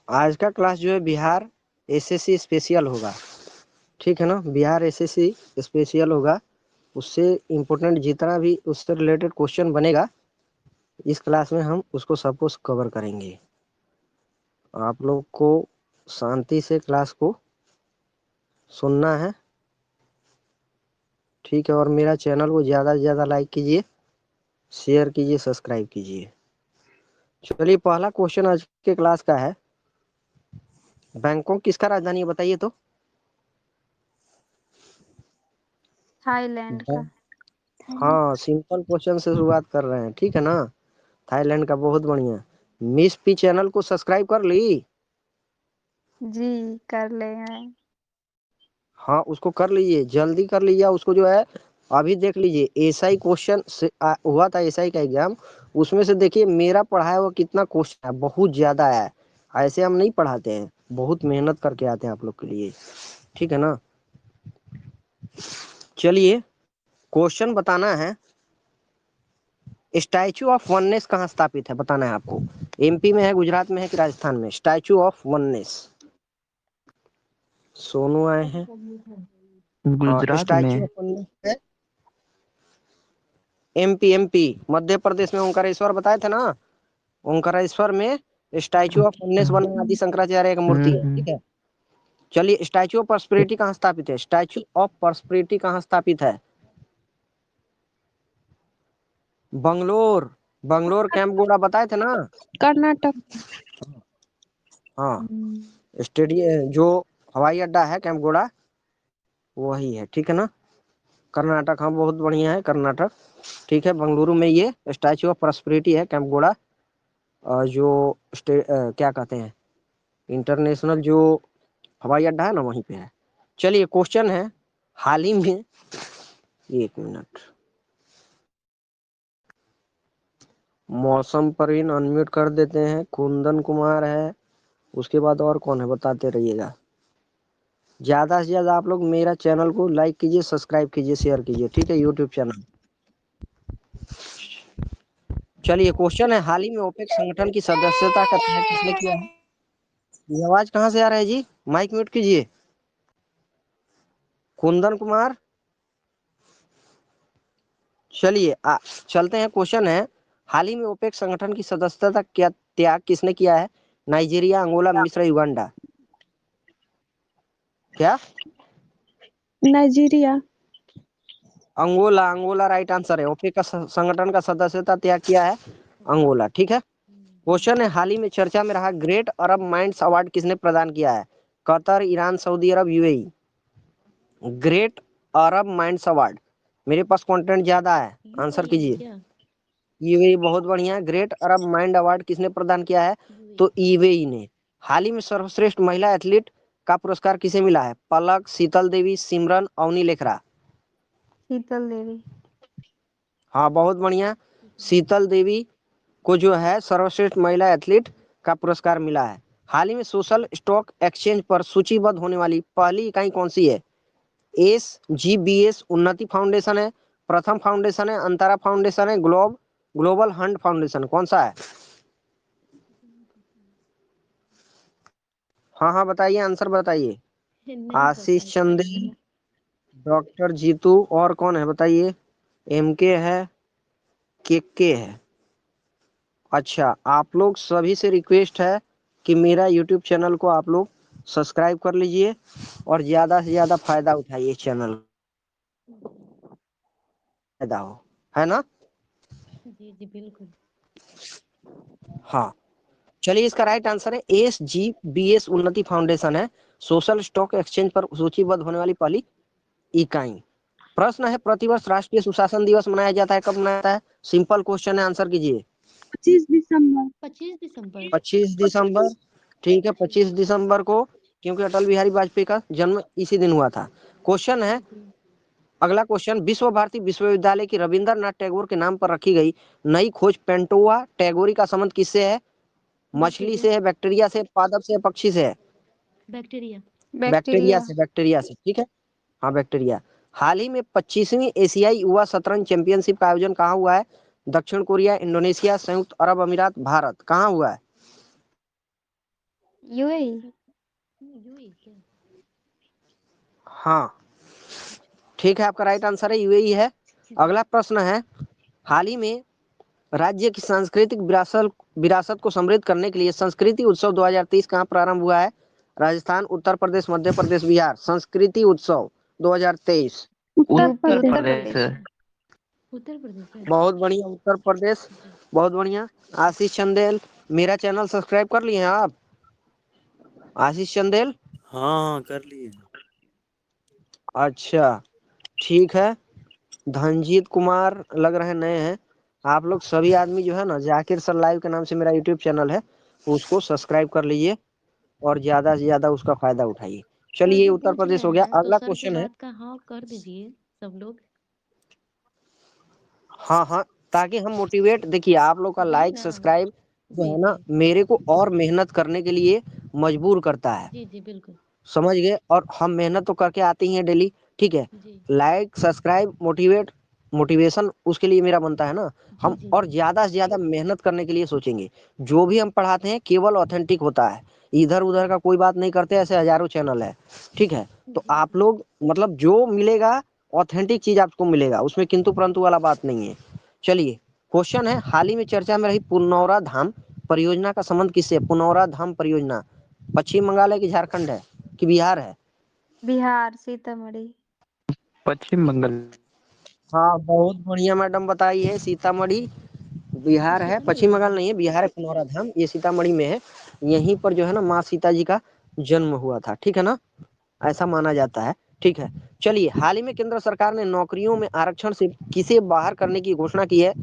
आज का क्लास जो है बिहार एसएससी स्पेशल होगा, ठीक है ना। बिहार एसएससी स्पेशल होगा, उससे इम्पोर्टेंट जितना भी उससे रिलेटेड क्वेश्चन बनेगा इस क्लास में हम उसको सबको कवर करेंगे। आप लोग को शांति से क्लास को सुनना है, ठीक है। और मेरा चैनल को ज़्यादा से ज़्यादा लाइक कीजिए, शेयर कीजिए, सब्सक्राइब कीजिए। चलिए, पहला क्वेश्चन आज के क्लास का है, बैंकॉक किसका राजधानी है बताइए तो। थाईलैंड का। हाँ, सिंपल क्वेश्चन से शुरुआत कर रहे हैं, ठीक है ना। थाईलैंड का, बहुत बढ़िया। मिस पी चैनल को सब्सक्राइब कर ली? जी कर ले हैं। हाँ, उसको कर लीजिए, जल्दी कर लीजिए। उसको जो है अभी देख लीजिए, एसआई क्वेश्चन से हुआ था, एसआई का एग्जाम, उसमें से देखिए मेरा पढ़ाया हुआ कितना क्वेश्चन है, बहुत ज्यादा है। ऐसे हम नहीं पढ़ाते हैं, बहुत मेहनत करके आते हैं आप लोग के लिए, ठीक है ना। चलिए, क्वेश्चन बताना है, स्टैचू ऑफ वननेस कहाँ स्थापित है बताना है आपको। एमपी में है, गुजरात में है कि राजस्थान में? Statue of oneness. सोनू आए हैं। हाँ, गुजरात स्टैचू में। ऑफ वननेस है एमपी मध्य प्रदेश में। ओंकारेश्वर बताए थे ना, ओंकारेश्वर में स्टैचू ऑफ वननेस बना है, आदि शंकराचार्य की मूर्ति है, ठीक है। चलिए, स्टैचू ऑफ प्रॉस्पेरिटी कहाँ स्थापित है? स्टैचू ऑफ प्रॉस्पेरिटी कहाँ स्थापित है? बंगलोर, बंगलोर कैंपगोड़ा बताए थे ना। कर्नाटक। हाँ, स्टेडियम जो हवाई अड्डा है कैंपगोड़ा, वही है, ठीक है ना। कर्नाटक, हाँ बहुत बढ़िया है कर्नाटक, ठीक है। बेंगलुरु में ये स्टैचू ऑफ प्रॉस्पेरिटी है कैंपगोड़ा, जो क्या कहते हैं, इंटरनेशनल जो हवाई अड्डा है ना, वहीं पे है। चलिए, क्वेश्चन है, हाल ही में, एक मिनट, मौसम परवीन अनम्यूट कर देते हैं, कुंदन कुमार है, उसके बाद और कौन है बताते रहिएगा। ज्यादा से ज्यादा आप लोग मेरा चैनल को लाइक कीजिए, सब्सक्राइब कीजिए, शेयर कीजिए, ठीक है, यूट्यूब चैनल। चलिए, क्वेश्चन है, हाल ही में ओपेक संगठन की सदस्यता का त्याग किसने किया है? ये आवाज कहाँ से आ रहा है जी? माइक म्यूट कीजिए। कुंदन कुमार। चलिए, चलते हैं। क्वेश्चन है, हाल ही में ओपेक संगठन की सदस्यता क्या त्याग किसने किया है? नाइजीरिया, अंगोला, मिस्र, युगांडा। क्या? Nigeria. Angola, Angola right answer है। ओपेक का संगठन का सदस्यता त्याग किया है अंगोला, ठीक है। क्वेश्चन है, हाल ही में चर्चा में रहा ग्रेट अरब माइंड्स अवार्ड किसने प्रदान किया है? कतर, ईरान, सऊदी अरब, यूएई। ग्रेट अरब माइंड्स अवार्ड, मेरे पास कंटेंट ज्यादा है, आंसर कीजिए। यूएई, बहुत बढ़िया। ग्रेट अरब माइंड अवार्ड किसने प्रदान किया है? तो यूएई ने। हाल ही में सर्वश्रेष्ठ महिला एथलीट का पुरस्कार किसे मिला है? पलक, शीतल देवी, सिमरन, अवनी लेखरा। शीतल देवी। हाँ, बहुत बढ़िया। शीतल देवी को जो है सर्वश्रेष्ठ महिला एथलीट का पुरस्कार मिला है। हाल ही में सोशल स्टॉक एक्सचेंज पर सूचीबद्ध होने वाली पहली इकाई कौन सी है? SGBS उन्नति फाउंडेशन है, प्रथम फाउंडेशन है, अंतरा फाउंडेशन है, ग्लोबल हंट फाउंडेशन, कौन सा है? हाँ हाँ, बताइए, आंसर बताइए। आशीष चंदेल, डॉक्टर जीतू, और कौन है बताइए? MK है, के है। अच्छा, आप लोग सभी से रिक्वेस्ट है कि मेरा यूट्यूब चैनल को आप लोग सब्सक्राइब कर लीजिए और ज्यादा से ज्यादा फायदा उठाइए, चैनल फायदा हो, है ना। जी जी बिल्कुल। हाँ, चलिए, इसका राइट आंसर है SGBS उन्नति फाउंडेशन है, सोशल स्टॉक एक्सचेंज पर सूचीबद्ध होने वाली पहली इकाई। प्रश्न है, प्रतिवर्ष राष्ट्रीय सुशासन दिवस मनाया जाता है, कब मनाया जाता है? सिंपल क्वेश्चन है, आंसर कीजिए। 25 दिसंबर। 25 दिसंबर। 25 दिसंबर, ठीक है, 25 दिसंबर को, क्योंकि अटल बिहारी वाजपेयी का जन्म इसी दिन हुआ था। क्वेश्चन है, अगला क्वेश्चन, विश्व भारती विश्वविद्यालय की रविंद्रनाथ टैगोर के नाम पर रखी गई नई खोज पेंटोआ टैगोरी का संबंध किससे है? मछली से है, बैक्टीरिया से, पादप से, पक्षी से है? बैक्टीरिया। Bacteria bacteria. से, बैक्टीरिया से, ठीक है। हाँ, बैक्टीरिया। हाल ही में 25वीं एशियाई युवा शतरंज चैंपियनशिप का आयोजन कहाँ हुआ है? दक्षिण कोरिया, इंडोनेशिया, संयुक्त अरब अमीरात, भारत। कहाँ हुआ है? यूएई। यूएई क्या? हाँ अच्छा। ठीक है, आपका राइट आंसर है यूएई है। जी अगला प्रश्न है, हाल ही में राज्य की सांस्कृतिक विरासत विरासत को समृद्ध करने के लिए संस्कृति उत्सव 2023 कहाँ प्रारंभ हुआ है? राजस्थान, उत्तर प्रदेश, मध्य प्रदेश, बिहार। संस्कृति उत्सव 2023। उत्तर उत्तर प्रदेश। प्रदेश। उत्तर प्रदेश है। बहुत बढ़िया, उत्तर प्रदेश। जी बहुत बढ़िया। आशीष चंदेल, मेरा चैनल सब्सक्राइब कर लिए हैं आप? आशीष चंदेल, हाँ कर लिए। अच्छा ठीक है। धनजीत कुमार लग रहे नए हैं। आप लोग सभी आदमी जो है ना, जाकिर सर लाइव के नाम से मेरा यूट्यूब चैनल है, उसको सब्सक्राइब कर लीजिए और ज्यादा से ज्यादा उसका फायदा उठाइए। सर चलिए, जो उत्तर पूछ रहे प्रदेश हो गया। हैं तो अगला सर के क्वेश्चन है, बात का हाँ कर दीजिए सब लोग। हाँ हाँ, ताकि हम मोटिवेट, देखिए आप लोग का जी लाइक ना। सब्सक्राइब जो जी है ना, जी मेरे को और मेहनत करने के लिए मजबूर करता है। जी जी बिल्कुल। समझ गए? और हम मेहनत तो करके आते ही हैं डेली, ठीक है। जी लाइक सब्सक्राइब मोटिवेशन उसके लिए मेरा बनता है ना। जी हम जी और ज्यादा से ज्यादा मेहनत करने के लिए सोचेंगे। जो भी हम पढ़ाते हैं केवल ऑथेंटिक होता है, इधर उधर का कोई बात नहीं करते, ऐसे हजारों चैनल है, ठीक है। तो जी आप जी लोग मतलब जो मिलेगा ऑथेंटिक चीज आपको मिलेगा, उसमें किंतु परंतु वाला बात नहीं है। चलिए, क्वेश्चन है, हाल ही में चर्चा में रही पुनौरा धाम परियोजना का संबंध किससे है? पुनौरा धाम परियोजना पश्चिम बंगाल है कि झारखंड है कि बिहार है? बिहार, सीतामढ़ी। पश्चिम बंगाल। हाँ बहुत बढ़िया मैडम, बताइए। सीतामढ़ी तो बिहार है, सीतामढ़ी पश्चिम में बंगाल है। नहीं है, बिहार है। पुनौरा धाम ये सीतामढ़ी में है। यहीं पर जो है ना माँ सीता जी का जन्म हुआ था, ठीक है ना, ऐसा माना जाता है, ठीक है। चलिए, हाल ही में केंद्र सरकार ने नौकरियों में आरक्षण से किसे बाहर करने की घोषणा की है?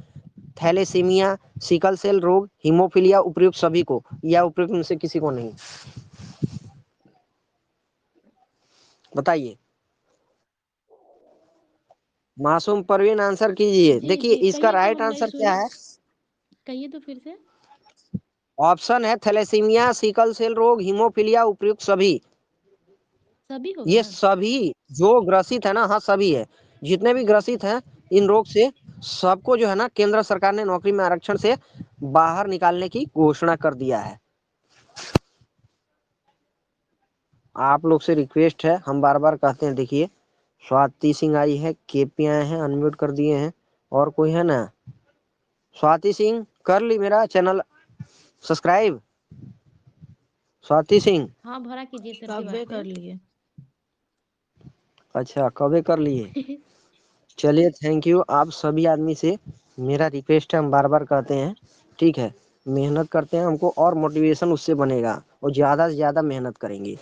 थैलेसीमिया, सिकल सेल रोग, हीमोफीलिया, उपयुक्त सभी को या उपयुक्त में से किसी को नहीं? बताइए। मासूम परवीन आंसर कीजिए। जी देखिए, जी इसका कहिए तो, राइट हम नहीं आंसर क्या सुने। है? कहिए तो फिर से। ऑप्शन है थैलेसीमिया, सिकल सेल रोग, हीमोफीलिया, उपयुक्त सभी। सभी ये होगा। सभी जो ग्रसित है ना, हाँ सभी है, जितने भी ग्रसित हैं इन रोग से, सबको जो है ना केंद्र सरकार ने नौकरी में आरक्षण से बाहर निकालने की घोषणा कर दिया है। आप लोग से रिक्वेस्ट है, हम बार बार कहते हैं, देखिए स्वाति सिंह आई है, केपी आए हैं, अनम्यूट कर दिए हैं, और कोई है ना? स्वाति सिंह कर ली मेरा चैनल सब्सक्राइब? स्वाति सिंह, हाँ भरा कीजिए सर की कब्बे बात कर पे। लिए। अच्छा कबे कर लिए? चलिए थैंक यू। आप सभी आदमी से मेरा रिक्वेस्ट है, हम बार बार कहते हैं, ठीक है, मेहनत करते हैं, हमको और मोटिवेशन उससे बनेगा और ज़्यादा से ज़्यादा मेहनत करेंगे।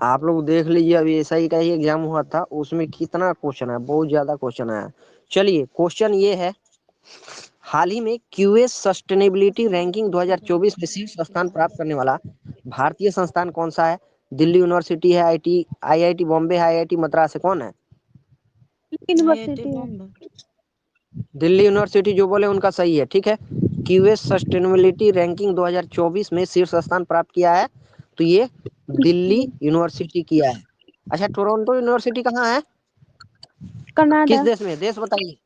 आप लोग देख लीजिए, अभी ऐसा ही का ही एग्जाम हुआ था, उसमें कितना क्वेश्चन है, बहुत ज़्यादा क्वेश्चन है। चलिए, क्वेश्चन ये है, हाल ही में क्यूएस सस्टेनेबिलिटी रैंकिंग 2024 में शीर्ष स्थान प्राप्त करने वाला भारतीय संस्थान कौन सा है? दिल्ली यूनिवर्सिटी है, आईआईटी बॉम्बे है, आईआईटी मद्रास है, कौन है? आईआईटी यूनिवर्सिटी है। बॉम्बे। दिल्ली यूनिवर्सिटी जो बोले उनका सही है, ठीक है। क्यूएस सस्टेनेबिलिटी रैंकिंग 2024 में शीर्ष स्थान प्राप्त किया है, तो ये दिल्ली यूनिवर्सिटी किया है। अच्छा, टोरंटो यूनिवर्सिटी कहाँ है? किस कनाडा। देश में, देश बताइए।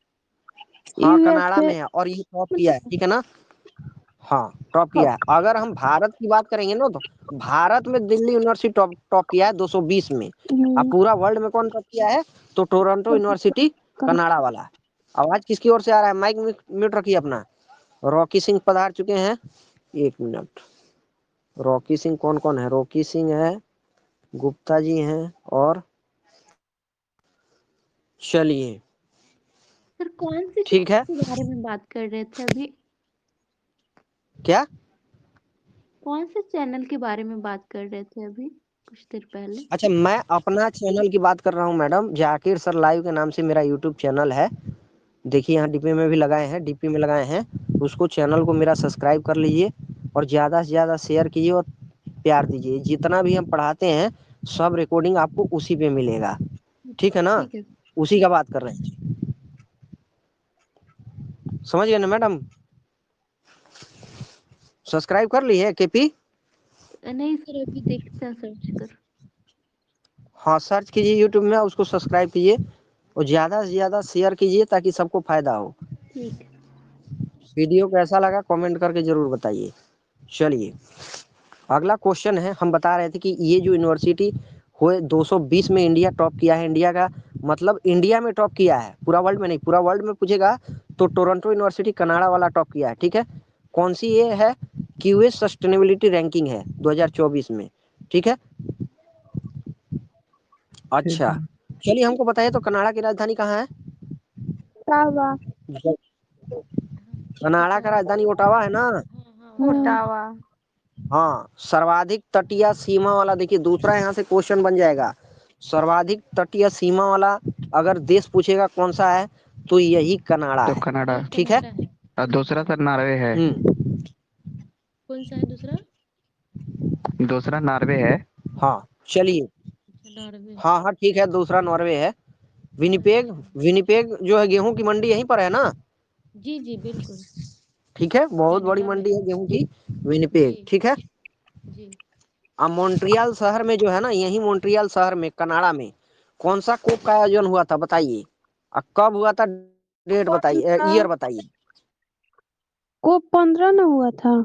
हाँ कनाडा यूएसए। में है, और ये टॉप किया है, ठीक है ना। हाँ टॉप किया है। अगर हम भारत की बात करेंगे ना, तो भारत में दिल्ली यूनिवर्सिटी टॉप टॉप किया है 220 में। अब पूरा वर्ल्ड में कौन टॉप किया है? तो टोरंटो यूनिवर्सिटी, कनाडा वाला। आवाज किसकी ओर से आ रहा है? माइक म्यूट रखिए अपना। रॉकी सिंह पधार चुके हैं, एक मिनट। रॉकी सिंह कौन कौन है? रॉकी सिंह है, गुप्ता जी हैं, और चलिए सर कौन से ठीक है। चैनल के बारे में बात कर रहे थे अभी? क्या? कौन से चैनल के बारे में बात कर रहे थे अभी कुछ देर पहले? अच्छा, मैं अपना चैनल की बात कर रहा हूँ मैडम, जाकिर सर लाइव के नाम से मेरा यूट्यूब चैनल है। देखिए यहाँ डीपी में भी लगाए हैं, डीपी में लगाए हैं, उसको चैनल को मेरा सब्सक्राइब कर लीजिए और ज़्यादा से ज़्यादा शेयर कीजिए और प्यार दीजिए। जितना भी हम पढ़ाते हैं सब रिकॉर्डिंग आपको उसी पे मिलेगा, ठीक है ना। ठीक है। उसी का बात कर रहे हैं, समझ गए ना मैडम? सब्सक्राइब कर ली है केपी? नहीं सर अभी देखते हैं सर्च कर। हाँ सर्च कीजिए यूट्यूब में, उसको सब्सक्राइब कीजिए और ज़्यादा से ज़्यादा शेयर कीजिए ताकि सबको फायदा हो। ठीक है। वीडियो कैसा लगा कमेंट करके जरूर बताइए। चलिए अगला क्वेश्चन है, हम बता रहे थे कि ये जो यूनिवर्सिटी हुए 220 में इंडिया टॉप किया है, इंडिया का मतलब इंडिया में टॉप किया है, पूरा वर्ल्ड में नहीं, पूरा वर्ल्ड में पूछेगा तो टोरंटो यूनिवर्सिटी कनाडा वाला टॉप किया है, ठीक है। कौन सी ये है, क्यूएस सस्टेनेबिलिटी रैंकिंग है 2024 में, ठीक है। ठीक अच्छा है। चलिए हमको बताइए तो कनाडा की राजधानी कहाँ है? तावा। कनाडा का राजधानी ओटावा है ना। ओटावा। हाँ, सर्वाधिक तटीय सीमा वाला, देखिए दूसरा यहाँ से क्वेश्चन बन जाएगा, सर्वाधिक तटीय सीमा वाला अगर देश पूछेगा कौन सा है तो यही कनाडा तो है, कनाडा। ठीक है। और दूसरा सर नॉर्वे है। कौन सा है दूसरा? दूसरा नॉर्वे है। हाँ चलिए, अच्छा, नॉर्वे। हाँ हाँ ठीक है, दूसरा नॉर्वे है। विनिपेग, अच्छा। विनिपेग जो है गेहूं की मंडी यहीं पर है ना। जी जी बिल्कुल। ठीक है, बहुत बड़ी कनाडा में। मंडी है गेहूं की, जी विनिपेग, ठीक है। जी। अब मॉन्ट्रियल शहर में जो है ना, यही मॉन्ट्रियल शहर में कनाडा में कौन सा कोप का आयोजन हुआ था बताइए, और कब हुआ था, डेट बताइए, 15 ईयर बताइए। को 15 न हुआ था।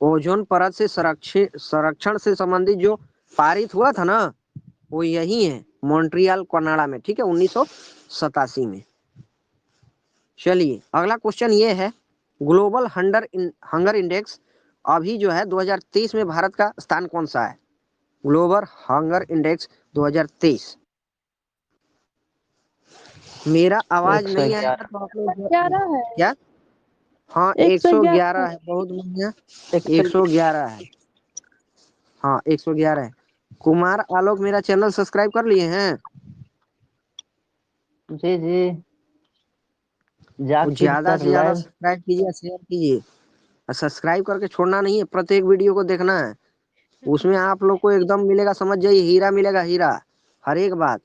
ओजोन परत से संरक्षण से संबंधित जो पारित हुआ था ना, वो यही है मॉन्ट्रियल कनाडा में, ठीक है, 1987 में। चलिए अगला क्वेश्चन ये है, ग्लोबल हंगर इंडेक्स अभी जो है 2023 में भारत का स्थान कौन सा है? Global hunger index 2023। मेरा आवाज नहीं आएगा तो आप लोग 11 है। क्या? हाँ 111 111। है, बहुत बढ़िया, 111 है, हाँ 111 है। कुमार आलोक मेरा चैनल सब्सक्राइब कर लिए हैं? जी जी, तो जाकिर ज्यादा सर से ज्यादा लाइव। सब्सक्राइब कीजिए, शेयर कीजिए, और सब्सक्राइब करके छोड़ना नहीं है, प्रत्येक वीडियो को देखना है। उसमें आप लोग को एकदम मिलेगा, समझ जाइए, हीरा मिलेगा, हीरा, हर एक बात।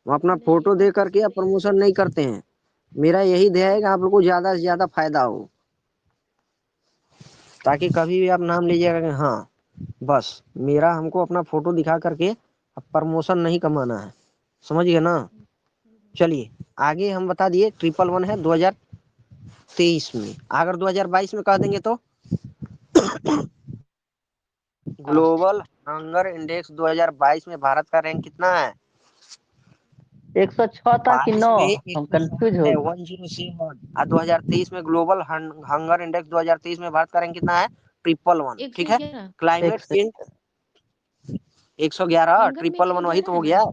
वो अपना नहीं, ये फोटो दे बात तो करके या सही है। प्रमोशन नहीं करते हैं। मेरा यही ध्येय है कि आप लोग को ज्यादा से ज्यादा फायदा हो, ताकि कभी भी आप नाम लीजिएगा कि हाँ बस मेरा, हमको अपना फोटो दिखा करके प्रमोशन नहीं कमाना है, समझ गए ना। चलिए आगे हम बता दिए, 111 है 2023 में, अगर 2022 में कह देंगे तो ग्लोबल हंगर इंडेक्स 2022 में भारत का रैंक कितना है? 106 था कि 22 9? में हम 107 कंफ्यूज हो है, गए। 107, और 2023 में ग्लोबल हंगर इंडेक्स 2023 में भारत का रैंक कितना है? 111, ठीक है। 111। क्लाइमेट चेंज 111, हंगर में 111 वही 111 तो है हो ना? गया।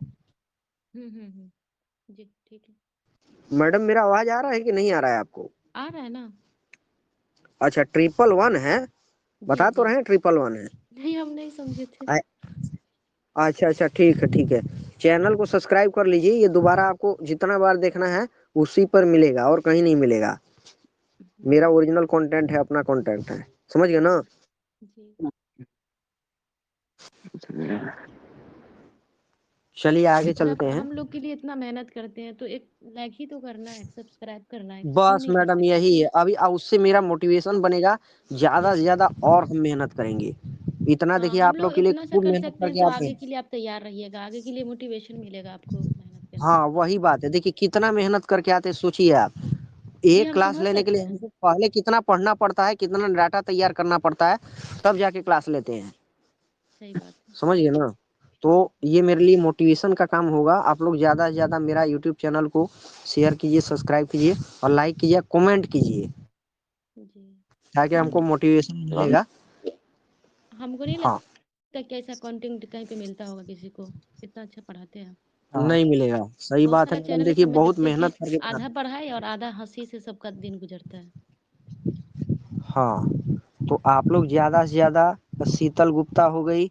जी ठीक है। मैडम मेरा आवाज आ रहा है कि नहीं आ रहा है आपको? आ रहा है ना? अच्छा 111 है, जी बता तो जी। रहे हैं 111 है। नहीं, हम नहीं समझे थे। अच्छा अच्छा ठीक है ठीक है, चैनल को सब्सक्राइब कर लीजिए, ये दोबारा आपको जितना बार देखना है उसी पर मिलेगा और कहीं नहीं मिलेगा। मेरा जी ओरिजिनल कंटेंट है, अपना कंटेंट है, समझ गए ना। जी। चलिए आगे और अब चलते हैं। हम लोग के लिए इतना मेहनत करते हैं तो एक लाइक ही तो करना है, सब्सक्राइब करना है, क्यों बस नहीं मैडम करते? यही है, अभी उससे मेरा मोटिवेशन बनेगा, ज्यादा से ज्यादा और हम मेहनत करेंगे। इतना हाँ, देखिए हम आप लोग लोग के लिए इतना सा खूब कर मेहनत सकते हैं करके तो आते आगे हैं। के लिए आप तैयार रहिएगा, आगे के लिए मोटिवेशन मिलेगा आपको मेहनत करने हाँ से। वही बात है, देखिए कितना मेहनत करके आते हैं, सोचिए आप, जी, एक हम क्लास समझ लेने के लिए सकते हैं। हमको पहले कितना पढ़ना पड़ता है, कितना डाटा तैयार करना पड़ता है, तब जाके क्लास लेते हैं, सही बात है। समझ गए ना। तो ये मेरे लिए मोटिवेशन का काम होगा, आप लोग ज्यादा से ज्यादा मेरा यूट्यूब चैनल को शेयर कीजिए, सब्सक्राइब कीजिए, और लाइक कीजिए, कमेंट कीजिए, जी। ताकि हम हमको मोटिवेशन मिलेगा। हमको नहीं हाँ लगता कि ऐसा कंटेंट कहीं पे मिलता होगा किसी को। इतना अच्छा पढ़ाते हैं आप। नहीं मिलेगा, सही बहुत बात है सारा मैडम, चैनल ऐसे देखिए हमें बहुत लगते हैं कि मेहनत करके आधा पढ़ाते पढ़ाई और आधा हंसी से सबका दिन गुजरता है। हैं। हाँ तो आप लोग ज्यादा से ज्यादा, शीतल गुप्ता हो गई,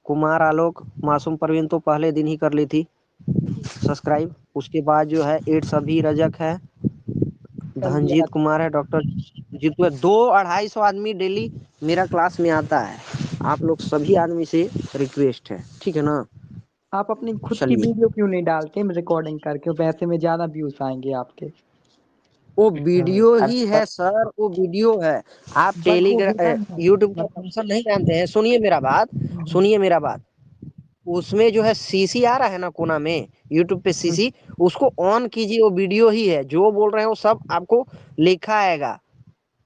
कुमार आलोक, मासूम परवीन तो पहले दिन ही कर ली थी जी सब्सक्राइब, उसके बाद जो है 8 सभी रजक है, धनजीत कुमार है, डॉक्टर जीतू है, 200-250 आदमी डेली मेरा क्लास में आता है, आप लोग सभी आदमी से रिक्वेस्ट है, ठीक है ना। आप अपनी खुद की चलिए वीडियो क्यों नहीं डालते रिकॉर्डिंग करके? वैसे में ज्यादा व्यूज आएंगे आपके। वो वीडियो ही है सर, वो वीडियो है। आप बट वो टेलीग्राम विलन है यूट्यूब का मतलब फंक्शन नहीं जानते हैं? सुनिए मेरा बात, सुनिए मेरा बात। उसमें जो है सीसी आ रहा है ना कोना में, यूट्यूब पे सीसी, उसको ऑन कीजिए, वो वीडियो ही है। जो बोल रहे हैं वो सब आपको लिखा आएगा।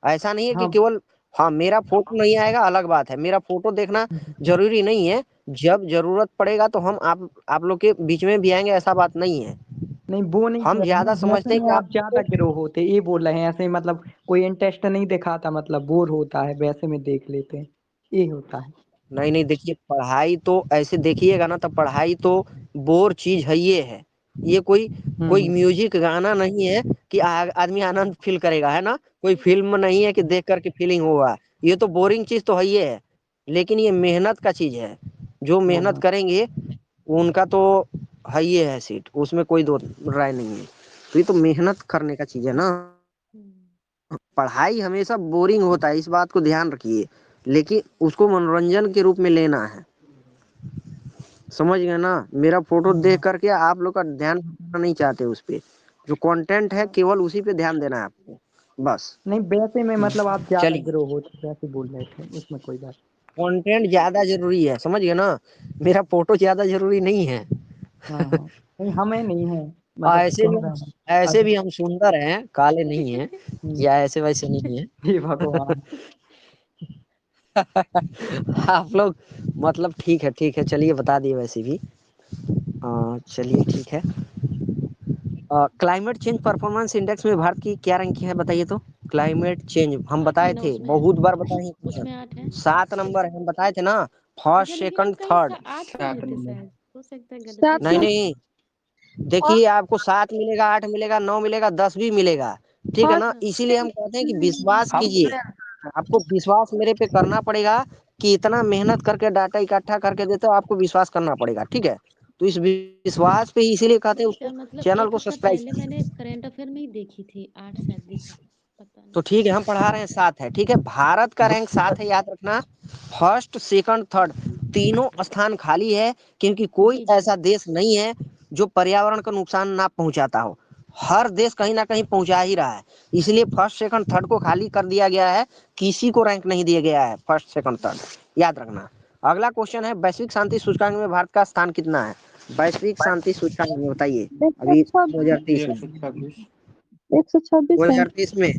ऐसा नहीं है कि हाँ केवल, हाँ मेरा फोटो नहीं आएगा अलग बात है, मेरा फोटो देखना जरूरी नहीं है। जब जरूरत पड़ेगा तो हम आप लोग के बीच में भी आएंगे, ऐसा बात नहीं है। नहीं वो नहीं हम कह रहे ज्यादा हैं, समझते वैसे हैं में कि आप आप ज्यादा गिरो होते ये बोल रहे हैं ऐसे ही, मतलब कोई इंटरेस्ट नहीं दिखाता, मतलब बोर होता है वैसे में देख लेते हैं, ये होता है। नहीं नहीं, देखिए पढ़ाई तो ऐसे देखिएगा ना, तो पढ़ाई तो बोर चीज है, ये है। ये कोई कोई हम्म म्यूजिक गाना नहीं है कि आदमी आनंद फील करेगा, है ना? कोई फिल्म नहीं है कि देख करके फीलिंग होगा। ये तो बोरिंग चीज तो है, ये है। लेकिन ये मेहनत का चीज है। जो मेहनत हाँ करेंगे उनका तो है, ये है सीट, उसमें कोई दो राय नहीं है। तो ये तो मेहनत करने का चीज है ना। पढ़ाई हमेशा बोरिंग होता है, इस बात को ध्यान रखिए। लेकिन उसको मनोरंजन के रूप में लेना है, समझ गए ना? मेरा फोटो देख करके आप लोग का ध्यान हटाना नहीं चाहते उस पे। जो कंटेंट है केवल उसी पे ध्यान देना है आपको, बस। नहीं वैसे में मतलब आप ज्यादा चलिए, गिरो होते वैसे बोल रहे थे, उसमें कोई बात कंटेंट ज्यादा जरूरी है, समझ गए ना? मेरा फोटो ज्यादा जरूरी नहीं है। हाँ हाँ नहीं हमें नहीं है, और मतलब ऐसे भी कह रहे हैं ऐसे अच्छा भी हम सुंदर हैं, काले नहीं हैं, या ऐसे वैसे नहीं है। हे भगवान। आप लोग मतलब ठीक है, ठीक है, चलिए बता दिए वैसे भी। चलिए ठीक है। क्लाइमेट चेंज परफॉर्मेंस इंडेक्स में भारत की क्या रैंक है बताइए तो? क्लाइमेट चेंज हम बताए कितना थे, उसमें है? बहुत बार बताए हैं उसमें क्वेश्चन। 8 है? 7 नंबर है, हम बताए थे ना, अच्छा, फर्स्ट लेकिन आप सेकंड कहीं थर्ड। 8 कहे थे शायद, हो सकता है गलती 7 से नहीं हो। नहीं, देखिए आपको 7 मिलेगा, 8 मिलेगा, 9 मिलेगा, 10 भी मिलेगा, ठीक है ना? अच्छा, इसीलिए हम कहते हैं कि विश्वास हम कीजिए। आपको विश्वास मेरे पे करना पड़ेगा कि इतना मेहनत करके डाटा इकट्ठा करके देते हो, आपको विश्वास करना पड़ेगा, ठीक है? तो इस विश्वास पे ही इसीलिए कहते हैं उसको, अच्छा, मतलब चैनल 1 को हफ्ता सब्सक्राइब पहले करें। मैंने करंट अफेयर में ही देखी थी, 8 शायद दिखा था, पता नहीं। तो ठीक है, हम पढ़ा रहे हैं 7 है, ठीक है? भारत का रैंक 7 है, याद रखना। फर्स्ट सेकंड थर्ड तीनों स्थान खाली है, क्योंकि कोई जी, जी। ऐसा देश नहीं है जो पर्यावरण को नुकसान ना पहुंचाता हो। हर देश कहीं ना कहीं पहुंचा ही रहा है। इसलिए फर्स्ट सेकंड थर्ड को खाली कर दिया गया है, किसी को रैंक नहीं दिया गया है फर्स्ट सेकंड थर्ड, याद रखना। अगला क्वेश्चन है, वैश्विक शांति सूचकांक में भारत का स्थान कितना है? वैश्विक शांति सूचकांक में बताइए, अभी 2030 में। 126 है। 2030 में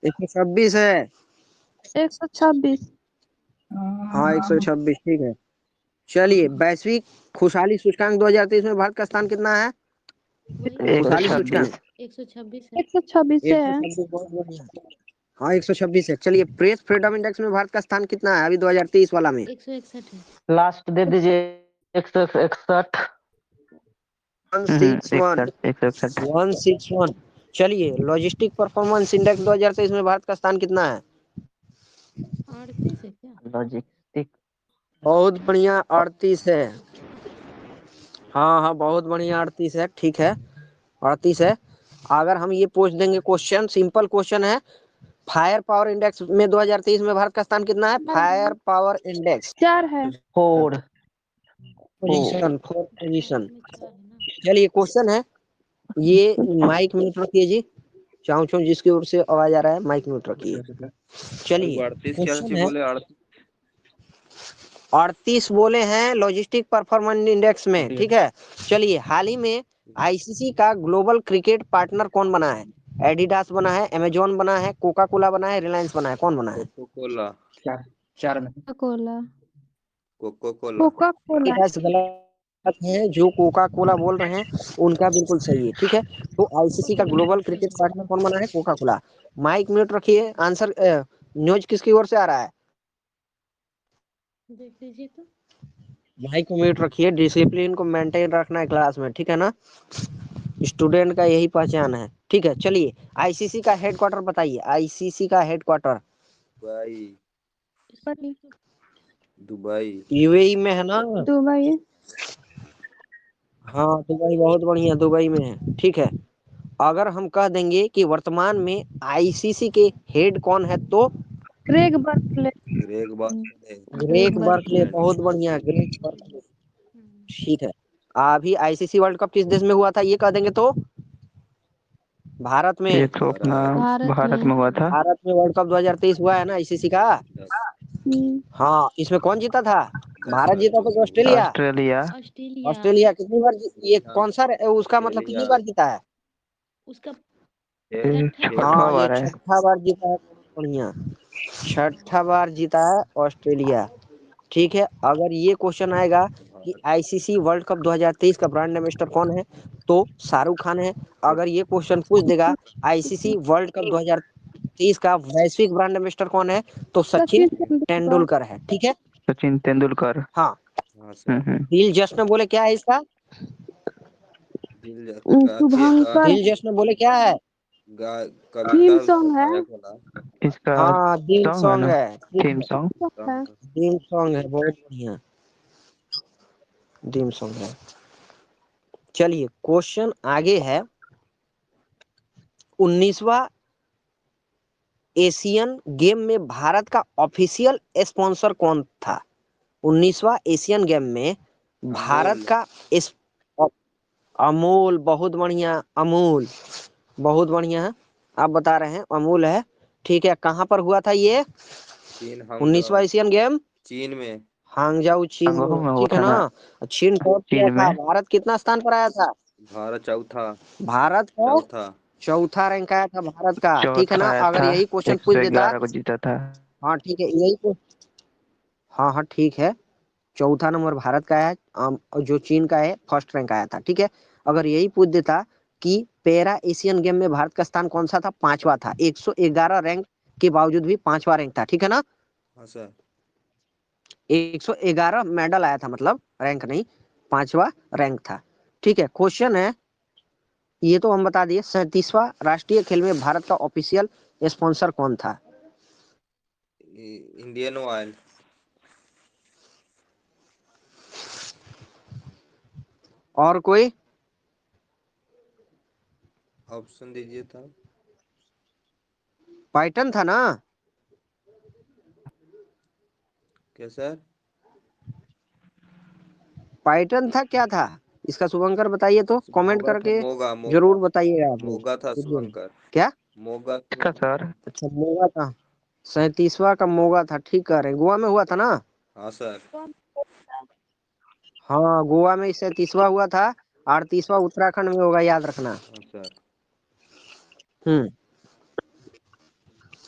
126 है। 126। हाँ 126, ठीक है। चलिए, वैश्विक खुशहाली सूचकांक 2023 में भारत का स्थान कितना है? वही खुशहाली 126। सूचकांक 126 है। 126 है। 126, बहुत बढ़िया। हाँ 126 है। चलिए, प्रेस फ्रीडम इंडेक्स में भारत का स्थान कितना है अभी 2023 वाला में? 161 है। लास्ट दे दीजिए 161। 161, 161। 161। चलिए, लॉजिस्टिक परफॉर्मेंस इंडेक्स 2023 में भारत का स्थान कितना है? 38 है क्या? लॉजिस्टिक। बहुत बढ़िया, 38 है। हाँ हाँ, बहुत बढ़िया, 38 है, ठीक है, 38 है। अगर हम ये पूछ देंगे, क्वेश्चन सिंपल क्वेश्चन है, फायर पावर इंडेक्स में 2023 में भारत का स्थान कितना है? फायर पावर इंडेक्स 4 है। 4। Position, fourth position. इसमें 4 है ना? चलिए, क्वेश्चन है ये, माइक म्यूट रखिए जी। चाहूँ चाहूँ जिसकी ओर से आवाज आ रहा है, माइक म्यूट रखिए। चलिए, क्वेश्चन है, 38 बोले हैं लॉजिस्टिक परफॉर्मेंस इंडेक्स में, ठीक है? चलिए, हाल ही में आईसीसी का ग्लोबल क्रिकेट पार्टनर कौन बना है? एडिडास बना है, अमेजोन बना है, कोका कोला बना है, रिलायंस बना है, कौन बना है? कोकोला। 4 में Cola. Coca Cola. Coca Cola. Adidas गलत है, जो कोका कोला बोल रहे हैं उनका बिल्कुल सही है, ठीक है? तो आईसीसी का ग्लोबल क्रिकेट पार्टनर कौन बना है? Coca Cola. माइक म्यूट रखिए। आंसर न्यूज किसकी ओर से आ रहा है? देख लीजिए तो। माइक को म्यूट रखिए, डिसिप्लिन को मेंटेन रखना है क्लास में, ठीक है ना? स्टूडेंट का यही पहचान है, ठीक है? चलिए, आईसीसी का हेडक्वार्टर बताइए, आईसीसी का headquarter. Dubai. Dubai. Dubai. UAE में है ना? दुबई। हाँ, दुबई, बहुत बढ़िया, दुबई में है, ठीक है। अगर हम कह देंगे कि वर्तमान में आईसीसी के हेड कौन है, तो Greg Berkeley. Greg Berkeley. Greg Berkeley, England. बहुत बढ़िया, ग्रेग बर्कले, हम्म। ठीक है। अभी आईसीसी वर्ल्ड कप किस देश में हुआ था, ये कह देंगे तो? भारत में ये तो अपना भारत भारत में। में हुआ था। भारत में वर्ल्ड कप 2023 हुआ है ना आईसीसी का। हाँ, इसमें कौन जीता था? भारत जीता था कि ऑस्ट्रेलिया? ऑस्ट्रेलिया। ऑस्ट्रेलिया ऑस्ट्रेलिया कितनी बार ये हाँ। कौन सा उसका मतलब कितनी ऑस्ट्रेलिया। बार जीता है? उसका ये छठा छठा हाँ, ये बार है। छठा बार जीता है। बढ़िया, छठा बार जीता है ऑस्ट्रेलिया। ठीक है, अगर ये क्वेश्चन आएगा कि आईसीसी वर्ल्ड कप 2023 का ब्रांड एम्बेसडर कौन है, तो शाहरुख खान है। अगर ये क्वेश्चन पूछ देगा आईसीसी वर्ल्ड कप 2023 का वैश्विक ब्रांड एम्बेसडर कौन है, तो सचिन सचिन तेंदुलकर। तेंदुलकर है। ठीक है, सचिन तेंदुलकर। हाँ। हाँ सर। दिल जश्न बोले क्या है इसका? दिल शुभंकर दिल जश्न बोले क्या है? थीम कविता सॉन्ग है। गायक वाला इसका हाँ, दिल सॉन्ग है सॉन्ग ना, है। ठीक थीम है, सॉन्ग। है। दिल सॉन्ग है, बहुत बढ़िया दिल सॉन्ग है। चलिए, क्वेश्चन आगे है। 19वां एशियन गेम में भारत का ऑफिशियल स्पॉन्सर कौन था? 19वां एशियन गेम में भारत अमूल। का अमूल, बहुत बढ़िया, अमूल, बहुत बढ़िया है। आप बता रहे हैं अमूल है। ठीक है, कहाँ पर हुआ था ये चीन 19वां एशियन गेम? चीन में। हांगजाऊ, चीन हांगकांग में। में हुआ ठीक है था ना? ना, चीन टॉप किया चीन था। में। भारत कितना स्थान पर आया था? भारत चौथा। भारत का चौथा। चौथा रैंक आया था भारत का। ठीक है चौथा ना? आया अगर था, यही क्वेश्चन पूछ देता, 111 को जीता था। हाँ ठीक है, हाँ हाँ ठीक है, चौथा नंबर भारत का है। और जो चीन का है फर्स्ट रैंक आया था। ठीक है, अगर यही पूछ देता कि पैरा एशियन गेम में भारत का स्थान कौन सा था, पांचवा था। 111 रैंक के बावजूद भी पांचवा रैंक था। ठीक है ना? हाँ सर। 111 मेडल आया था, मतलब रैंक नहीं, पांचवा रैंक था। ठीक है, क्वेश्चन है, ये तो हम बता दिए। 37वां राष्ट्रीय खेल में भारत का ऑफिशियल स्पॉन्सर कौन था? Indian oil. और कोई? ऑप्शन दीजिए था। पाइटन था ना? क्या सर? पाइटन था, क्या था इसका? शुभंकर बताइए तो, कमेंट मोगा था, करके मोगा मोगा। जरूर बताइएगा आप लोग। मोगा था जरूर। शुभंकर। क्या? मोगा इसका सर अच्छा, मोगा था। 37वां का मोगा था। ठीक कह रहे हैं, गोवा में हुआ था ना? हाँ सर। हाँ, गोवा में 37वां हुआ था। 38वां उत्तराखंड में होगा, याद रखना। हाँ सर।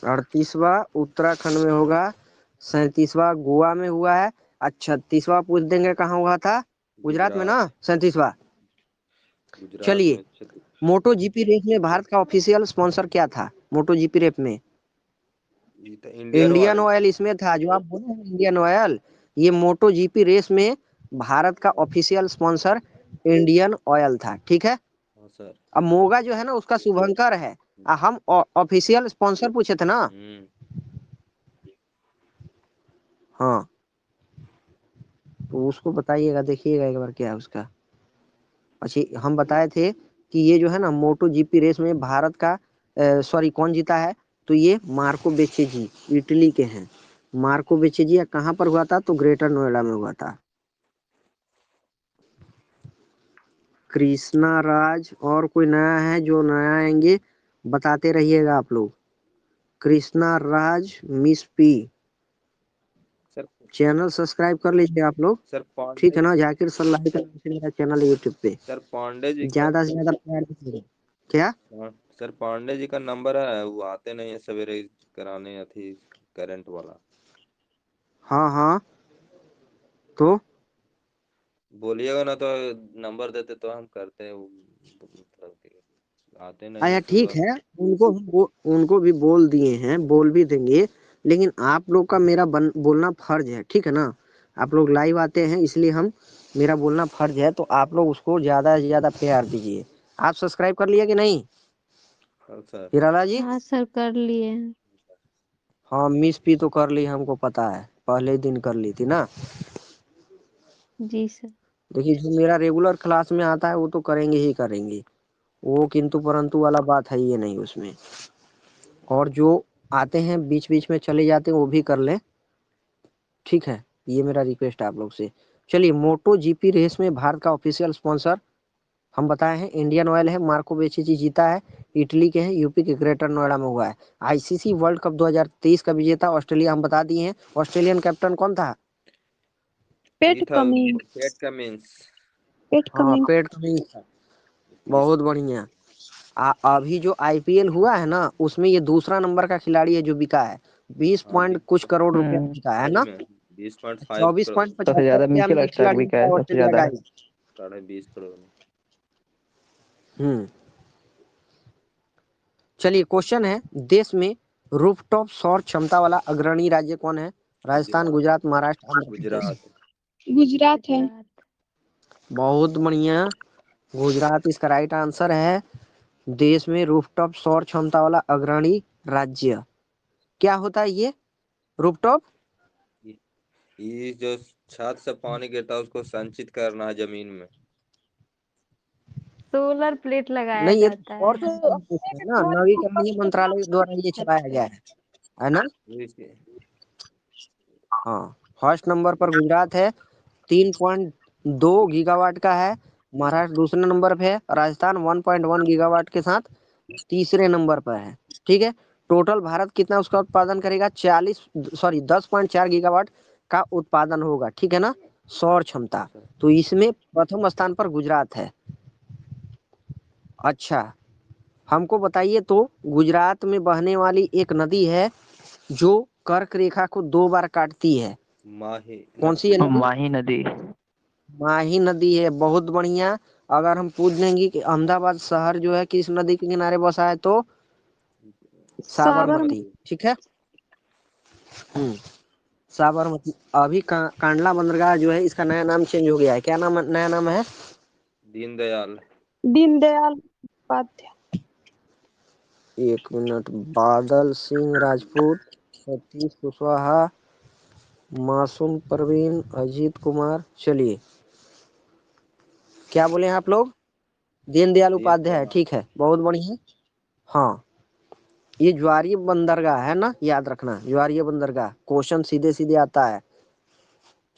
38वां उत्तराखंड में होगा, 37वां गोवा में हुआ है। अच्छा, 36वां पूछ देंगे कहाँ हुआ था? गुजरात में ना? गुजरात। 37वां। गुजरात चलिए, में मोटो जीपी रेस में भारत का ऑफिशियल स्पॉन्सर क्या था? मोटो जीपी रेस में ये था इंडियन इंडियन ऑयल। ऑयल इसमें था, जो आप बोले हैं इंडियन ऑयल। ये मोटो जीपी रेस में भारत का ऑफिशियल स्पॉन्सर इंडियन ऑयल था। ठीक है, हाँ सर। अब मोगा जो है ना उसका शुभंकर है। हम ऑफिशियल स्पॉन्सर पूछे थे ना? हाँ, तो उसको बताइएगा, देखिएगा एक बार क्या है उसका। अच्छा, हम बताए थे कि ये जो है ना मोटो जीपी रेस में भारत का, सॉरी, कौन जीता है? तो ये मार्को बेचेजी, इटली के हैं। मार्को बेचेजी कहाँ पर हुआ था? तो ग्रेटर नोएडा में हुआ था। कृष्णा राज, और कोई नया है जो नया आएंगे बताते रहिएगा आप लोग। Krishna Raj, Miss P, sir channel subscribe कर लीजिए आप लोग। सर ठीक पांडे है ना? जाकिर सल्लाही का नाम से मेरा चैनल है यूट्यूब पे। सर पांडे जी का ज्यादा से ज्यादा प्यार दीजिएगा। क्या? सर पांडे जी का नंबर है, वो आते नहीं है सवेरे कराने थी करंट वाला। हाँ हाँ, तो बोलिएगा ना तो नंबर देते तो हम करते हैं मतलब कि आते नहीं है आया, ठीक सुबह। है। उनको भी बोल दिए हैं, बोल भी देंगे। लेकिन आप लोग का मेरा बोलना फर्ज है। ठीक है ना? आप लोग लाइव आते हैं, इसलिए हम, मेरा बोलना फर्ज है, तो आप लोग उसको ज्यादा से ज्यादा प्यार दीजिए। आप सब्सक्राइब कर लिया कि नहीं हाँ सर। हिराला जी? हाँ सर, कर लिए हैं। हाँ, मिस पी तो कर ली, हमको पता है, पहले ही दिन कर ली थी ना। जी सर। देखिए, जो मेरा रेगुलर क्लास में आता है वो तो करेंगे ही करेंगे, वो किंतु परंतु वाला बात है ये नहीं उसमें। और जो आते हैं बीच बीच में चले जाते हैं वो भी कर लें। ठीक है, ये मेरा रिक्वेस्ट है आप लोग से। चलिए, मोटो जीपी रेस में भारत का ऑफिशियल स्पॉन्सर, हम बताए हैं, इंडियन ऑयल है, मार्को बेचेची जीता है, इटली के हैं, यूपी के ग्रेटर नोएडा में हुआ है। आईसीसी वर्ल्ड कप 2023 का विजेता ऑस्ट्रेलिया, हम बता दिए हैं। ऑस्ट्रेलियन कैप्टन कौन था? पेट ये था कमिंग पेट कमिंस। पेट हाँ, कमिंग पेट कमिंस था। बहुत बढ़िया। अभी जो आईपीएल हुआ है ना, उसमें ये दूसरा नंबर का खिलाड़ी है जो बिका है। 20 हाँ, पॉइंट कुछ करोड़ रुपया हम्म, बिका है सही ना। में 20.5 24 करोड़, पॉइंट सबसे 75 ज्यादा रुपया में मिचेल ये स्टार्क खिलाड़ी बिका बिका है, है सबसे ऑस्ट्रेलिया ज्यादा। का ही। 20.5 करोड़ में। चलिए, क्वेश्चन है, देश में रूफटॉप सौर क्षमता वाला अग्रणी राज्य कौन है? राजस्थान, गुजरात, महाराष्ट्र, आंध्र प्रदेश। गुजरात। गुजरात है। गुजरात। बहुत बढ़िया, गुजरात इसका राइट आंसर है। देश में रूफटॉप सौर क्षमता वाला अग्रणी राज्य क्या होता है ये रूफटॉप? ये जो छत से पानी गिरता है उसको संचित करना है जमीन में। सोलर प्लेट लगाया नहीं, ये तो जाता सौर है। क्षमता में पूछ रहे हैं ना, नवीकरणीय मंत्रालय द्वारा ये चलाया गया है ना। वो इसके- हाँ, फर्स्ट नंबर पर गुजरात है, 3.2 गीगावाट का है। महाराष्ट्र दूसरे नंबर पे है। राजस्थान 1.1 गीगावाट के साथ तीसरे नंबर पर है। ठीक है, टोटल भारत कितना उसका उत्पादन करेगा? 10.4 गीगावाट का उत्पादन होगा। ठीक है ना, सौर क्षमता। तो इसमें प्रथम स्थान पर गुजरात है। अच्छा, हमको बताइए तो, गुजरात में बहने वाली एक नदी है जो कर्क रेखा को 2 बार काटती है, माही कौन सी है नदी? माही नदी। माही नदी है। बहुत बढ़िया। अगर हम पूछ देंगे कि अहमदाबाद शहर जो है किस नदी के किनारे बसा है, तो साबरमती। ठीक है। साबरमती। अभी कांडला बंदरगाह जो है, इसका नया नाम चेंज हो गया है। क्या नाम, नया नाम है? दीनदयाल। दीनदयाल उपाध्याय। एक मिनट। बादल सिंह राजपूत, सतीश कुशवाहा, मासूम परवीन, अजीत कुमार। चलिए, क्या बोले हैं आप लोग? दीनदयाल उपाध्याय। ठीक है, बहुत बढ़िया। हाँ, ये ज्वारीय बंदरगाह है ना, याद रखना, ज्वारीय बंदरगाह। क्वेश्चन सीधे सीधे आता है।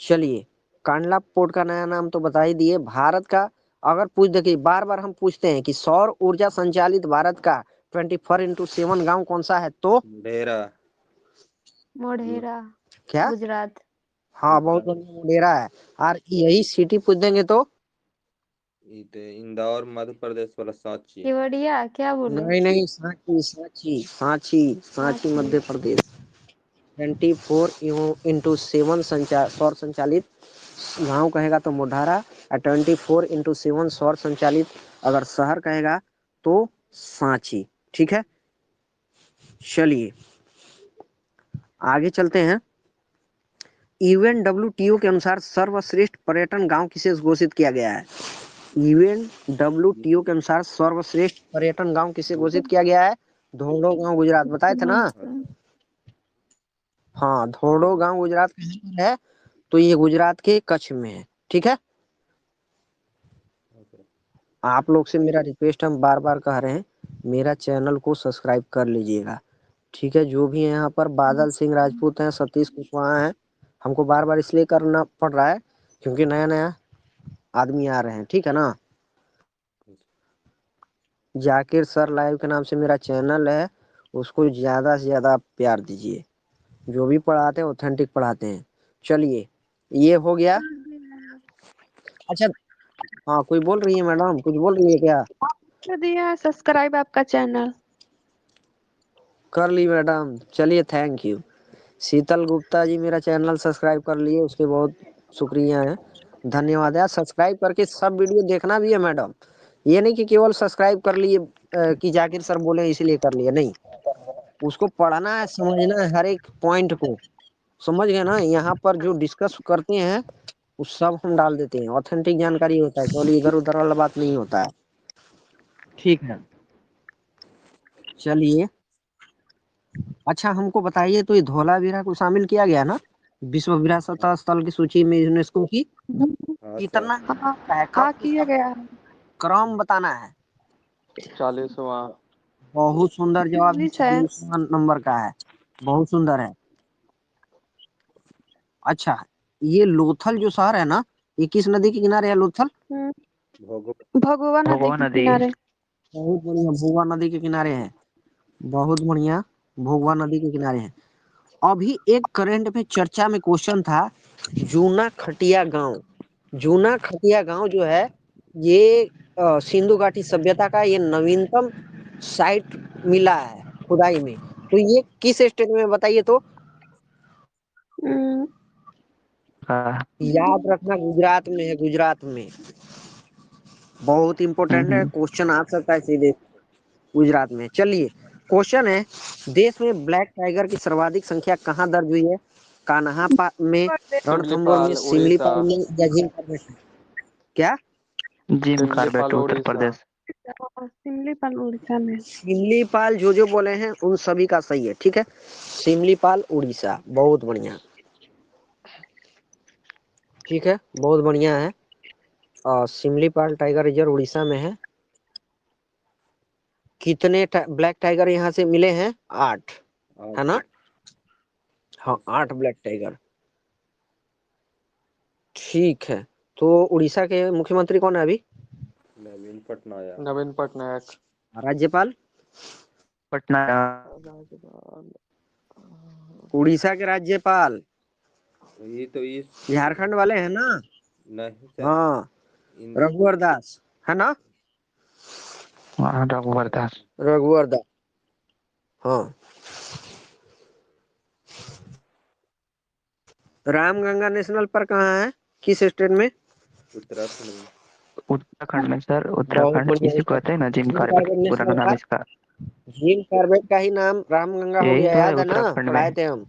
चलिए, कांडला पोर्ट का नया नाम तो बता ही दिए। भारत का अगर पूछ, देखिए बार बार हम पूछते हैं कि सौर ऊर्जा संचालित भारत का 24x7 गांव कौन सा है, तो डेरा। मोढेरा। क्या? गुजरात। हाँ, बहुत बढ़िया, मुंडेरा है। और यही सिटी पूछ देंगे तो? इंदौर मध्य प्रदेश वाला सांची। केवड़िया क्या बोले? नहीं नहीं, सांची सांची सांची सांची मध्य प्रदेश। 24x7 सौर संचालित गांव कहेगा तो मोढारा, और 24x7 सौर संचालित अगर शहर कहेगा तो सांची। ठीक है, चलिए आगे चलते हैं। यूएनडब्ल्यूटीओ के अनुसार सर्वश्रेष्ठ पर्यटन गांव किसे घोषित किया गया है? यूएनडब्ल्यूटीओ के अनुसार सर्वश्रेष्ठ पर्यटन गांव किसे घोषित किया गया है? धोड़ो गांव, गुजरात, बताए थे ना। हाँ, धोड़ो गांव गुजरात कहाँ पर है? तो ये गुजरात के कच्छ में है। ठीक है, आप लोग से मेरा रिक्वेस्ट, हम बार बार कह रहे हैं, मेरा चैनल को सब्सक्राइब कर लीजिएगा। ठीक है, जो भी है यहाँ पर, बादल सिंह राजपूत हैं, सतीश कुशवाहा हैं। हमको बार बार इसलिए करना पड़ रहा है क्योंकि नया नया आदमी आ रहे हैं। ठीक है ना। जाकिर सर लाइव के नाम से मेरा चैनल है, उसको ज्यादा से ज्यादा प्यार दीजिए। जो भी पढ़ाते हैं ऑथेंटिक पढ़ाते हैं। चलिए, ये हो गया। अच्छा, हाँ, कोई बोल रही है मैडम, कुछ बोल रही है क्या? कर दिया है सब्सक्राइब आपका चैनल। कर ली मैडम, चलिए, थैंक यू। शीतल गुप्ता जी मेरा चैनल सब्सक्राइब कर लिए, उसके बहुत शुक्रिया है, धन्यवाद है। सब्सक्राइब करके सब वीडियो देखना भी है मैडम। ये नहीं कि केवल सब्सक्राइब कर लिए कि जाकिर सर बोले इसलिए कर लिए, नहीं। उसको पढ़ना है, समझना है, हर एक पॉइंट को। समझ गए ना, यहाँ पर जो डिस्कस करते हैं वो सब हम डाल देते हैं। ऑथेंटिक जानकारी होता है, केवल इधर उधर वाला बात नहीं होता है। ठीक है, चलिए। अच्छा, हमको बताइए तो, ये धौलावीरा को शामिल किया गया ना विश्व विरासत स्थल की सूची में यूनेस्को की? हाँ सर। कितना हाँ का है हाँ, क्रम? किया गया है। क्रम बताना है। 40वां। बहुत सुंदर जवाब है, 40 है। 40वां नंबर का है। बहुत सुंदर है। अच्छा, ये लोथल जो शहर है ना, ये किस नदी के किनारे है लोथल? भोगो भगवा नदी भगवा के नदी। किनारे। बहुत बढ़िया, भोगवा नदी के किनारे है। बहुत बढ़िया, भोगवा नदी के किनारे है। अभी एक करंट में चर्चा में क्वेश्चन था, जूना खटिया गांव। जूना खटिया गांव जो है ये सिंधु घाटी सभ्यता का ये नवीनतम साइट मिला है खुदाई में। तो ये किस स्टेट में बताइए तो? हम्म, हाँ। याद रखना, गुजरात में है, गुजरात में। बहुत इंपॉर्टेंट है, क्वेश्चन आ सकता है सीधे गुजरात में। चलिए, क्वेश्चन है, देश में ब्लैक टाइगर की सर्वाधिक संख्या कहाँ दर्ज हुई है? कान्हा में, रणथंभौर में, सिमलीपाल उड़ीसा। सिमलीपाल में या जिम कॉर्बेट में? क्या? जिम कॉर्बेट, सिमलीपाल उत्तर उड़ीसा। प्रदेश। सिमलीपाल उड़ीसा में। सिमलीपाल जो बोले हैं उन सभी का सही है, ठीक है। सिमलीपाल उड़ीसा, बहुत बढ़िया, ठीक है, बहुत बढ़िया है। और सिमलीपाल टाइगर रिजर्व उड़ीसा में है। कितने ब्लैक टाइगर यहाँ से मिले हैं? 8, है ना? हाँ, 8 ब्लैक टाइगर, ठीक है। तो उड़ीसा के मुख्यमंत्री कौन है अभी? नवीन पटनायक। नवीन पटनायक। राज्यपाल? पटना। राज्यपाल उड़ीसा के राज्यपाल ये तो इस झारखंड वाले हैं ना? नहीं सर, हाँ, रघुवर दास, है ना? हाँ, रघुवर दास। रघुवर दास, हाँ। रामगंगा नेशनल पार्क कहाँ है, किस स्टेट में? उत्तराखंड में। उत्तराखंड में सर, बहुत उत्तराखंड। बढ़िया। इसी को कहते हैं ना जिम जिम कॉर्बेट, कॉर्बेट पूरा नेशनल नाम पार्क, इसका। जिम कॉर्बेट का ही नाम रामगंगा हो यही गया, तो है याद है ना? उत्तराखंड में। पढ़ाए थे हम।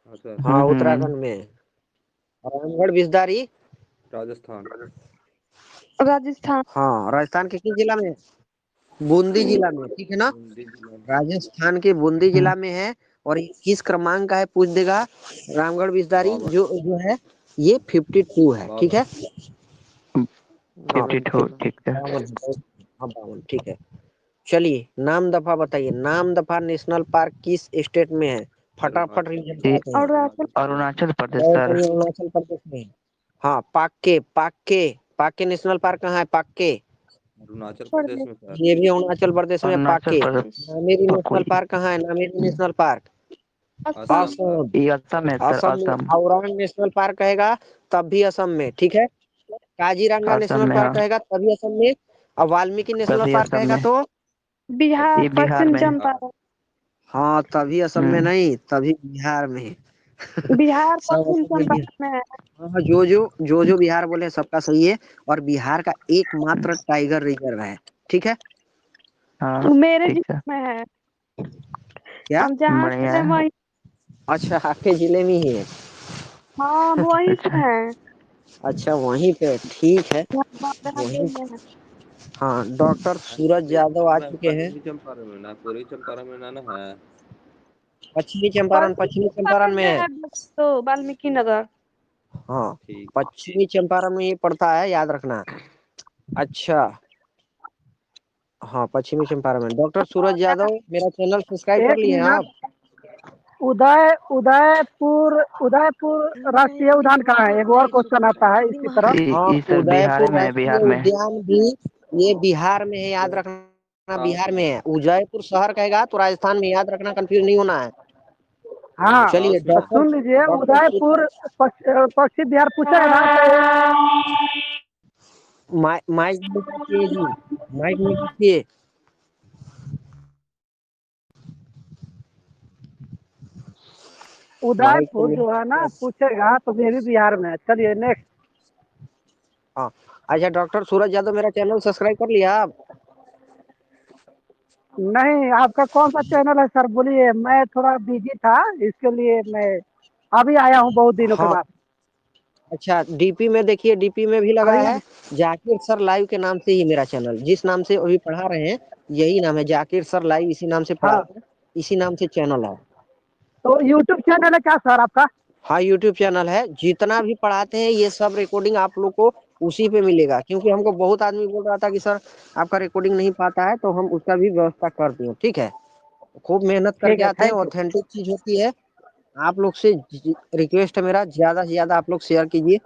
हाँ सर। हाँ, उत्तराखंड में। रामगढ़ बिस्दारी? राजस्थान। राजस्थान। हाँ, राजस्थान के किस जिला में है? बूंदी जिला में, ठीक है ना? बूंदी जिला में। राजस्थान के बूंदी जिला में है। और ये किस क्रमांक का है पूछ देगा। रामगढ़ बिस्दारी 52। जो है ये 52 है, ठीक है। 52, ठीक है। 52, हाँ, 52, ठीक है। चलिए, नाम दफा बताइए, नाम दफा नेशनल पार्क किस स्टेट में है? फटाफट रिवीजन ये कराते हैं। अरुणाचल। अरुणाचल प्रदेश बहुत सर। बढ़िया, अरुणाचल प्रदेश में है। हाँ, पाक्के पाक्के पाक्के नेशनल पार्क कहाँ है? पाक्के, अरुणाचल प्रदेश प्रदेश। में सर। ये भी अरुणाचल प्रदेश में अरुणाचल पाक्के। प्रदेश। नामेरी नेशनल पार्क कहाँ है? Nameri national park Assam. Assam sir. Assam, ये असम है सर, असम में। असम। औरांग नेशनल पार्क कहेगा तब भी असम में, ठीक है। काजीरंगा असम नेशनल में, पार्क हाँ। कहेगा तभी असम में। और वाल्मीकि नेशनल तभी पार्क असम कहेगा में। तो बिहार, ये बिहार पश्चिम में है। चंपारण। हाँ, तभी असम में हम्म। नहीं, तभी बिहार में। बिहार सब पश्चिम असम में भी। चंपारण में है। हाँ, जो बिहार बोले सबका सही है। और बिहार का एकमात्र टाइगर रिजर्व है, ठीक है। हाँ, वो मेरे ठीक है। जिले में है। क्या? हम जहाँ बढ़िया से है। वही। अच्छा, आपके जिले में ही है? हाँ, हम वहीं अच्छा। पे हैं। अच्छा, वहीं पे, ठीक है। यहाँ बलरामपुर वहीं, में है। हाँ, डॉक्टर सूरज यादव आ चुके हैं। पश्चिमी चंपारण में ना, पूर्वी चंपारण में ना है। पश्चिमी चंपारण में है। तो वाल्मीकि नगर। हाँ, ठीक। पश्चिमी चंपारण में ये पड़ता है, याद रखना। अच्छा, हाँ, पश्चिमी चंपारण में। डॉक्टर सूरज यादव, मेरा चैनल सब्सक्राइब कर एक लिए हैं आप? मिनट। उदयपुर राष्ट्रीय उद्यान कहाँ है? एक और क्वेश्चन आता है इसी तरह। हाँ, ये सर बिहार उदयपुर में है, राष्ट्रीय बिहार में। उद्यान भी ये बिहार में है, याद रखना, हाँ बिहार सर। में है। उदयपुर शहर कहेगा तो राजस्थान में, याद रखना, कंफ्यूज नहीं होना है। हाँ, चलिए, रोहतास में तो है। सुन लीजिए, डॉक्टर उदयपुर पश्चिम बिहार पूछा है ना? माइक म्यूट रखिए जी, माइक म्यूट रखिए। माइक को उदयपुर म्यूट जो है ना रखिए। पूछेगा तो ये भी बिहार में है। चलिए नेक्स्ट। हाँ, अच्छा, डॉक्टर सूरज यादव, मेरा चैनल सब्सक्राइब कर लिया आप? नहीं, आपका कौन सा चैनल है सर? बोलिए, मैं थोड़ा बिजी था, इसके लिए मैं अभी आया हूँ बहुत दिनों के हाँ, बाद। अच्छा, डीपी में देखिए, डीपी में भी लगा आइए है ना। जाकिर सर लाइव के नाम से ही मेरा चैनल, जिस नाम से अभी पढ़ा रहे हैं यही नाम है, जाकिर सर लाइव, इसी नाम से पढ़ा हाँ, रहे हैं, इसी नाम से चैनल है। तो यूट्यूब चैनल है क्या सर आपका? हाँ, यूट्यूब चैनल है। जितना भी पढ़ाते हैं ये सब रिकॉर्डिंग आप लोग को उसी पे मिलेगा। क्योंकि हमको बहुत आदमी बोल रहा था कि सर आपका रिकॉर्डिंग नहीं पाता है, तो हम उसका भी व्यवस्था कर दिए, ठीक है। खूब मेहनत ठीक करके है, आते हैं, थैंक यू। ऑथेंटिक चीज होती है। आप लोग से रिक्वेस्ट है मेरा, ज्यादा से ज्यादा आप लोग शेयर कीजिए।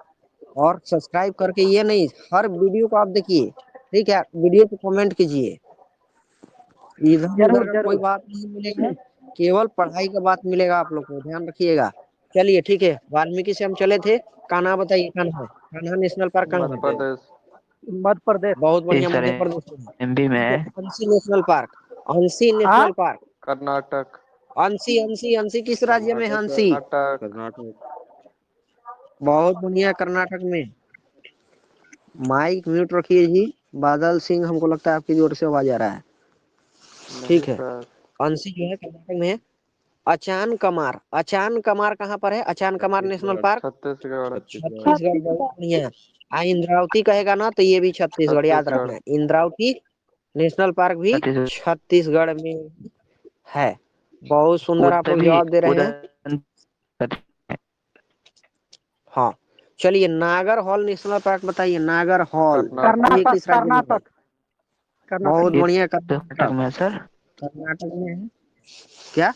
और सब्सक्राइब करके ये नहीं, हर वीडियो को आप देखिए, ठीक है, वीडियो पे कमेंट कीजिए। इधर जरूर उधर का कोई जरूर। बात नहीं मिलेगा, केवल पढ़ाई का बात मिलेगा आप लोग को, ध्यान रखिएगा। चलिए ठीक है, वाल्मीकि से हम चले थे। कान्हा बताइए, कान्हा, कान्हा नेशनल पार्क कहाँ मध्य है? प्रदेश। मध्य प्रदेश। बहुत ये बढ़िया, सर मध्य प्रदेश में है। एमपी में ठीक है, है। अंशी नेशनल पार्क, अंशी हाँ नेशनल पार्क, कर्नाटक। अंशी अंशी अंशी किस राज्य में है? अंशी, कर्नाटक। कर्नाटक। बहुत बढ़िया, कर्नाटक में। माइक म्यूट रखिए जी। बादल सिंह, हमको लगता है आपकी जोर से आवाज आ रहा है। नहीं ठीक है, सर। अंशी जो है कर्नाटक में है। अचान कमार, अचान कमार कहाँ पर है? अचान कमार नेशनल पार्क छत्तीसगढ़। छत्तीसगढ़, बहुत बढ़िया। इंद्रावती कहेगा ना तो ये भी छत्तीसगढ़, याद छत्तीसगढ़। रखना। इंद्रावती नेशनल पार्क भी छत्तीसगढ़। छत्तीसगढ़ में है। बहुत सुंदर आप उधर लोग भी जवाब दे रहे हैं। उधर हाँ, चलिए, नागर हॉल नेशनल पार्क बताइए। नागर हॉल ये कर्नाटक। किस राज्य में है? कर्नाटक। कर्नाटक। बहुत ये बढ़िया, कर्नाटक में है सर। कर्नाटक में है क्या?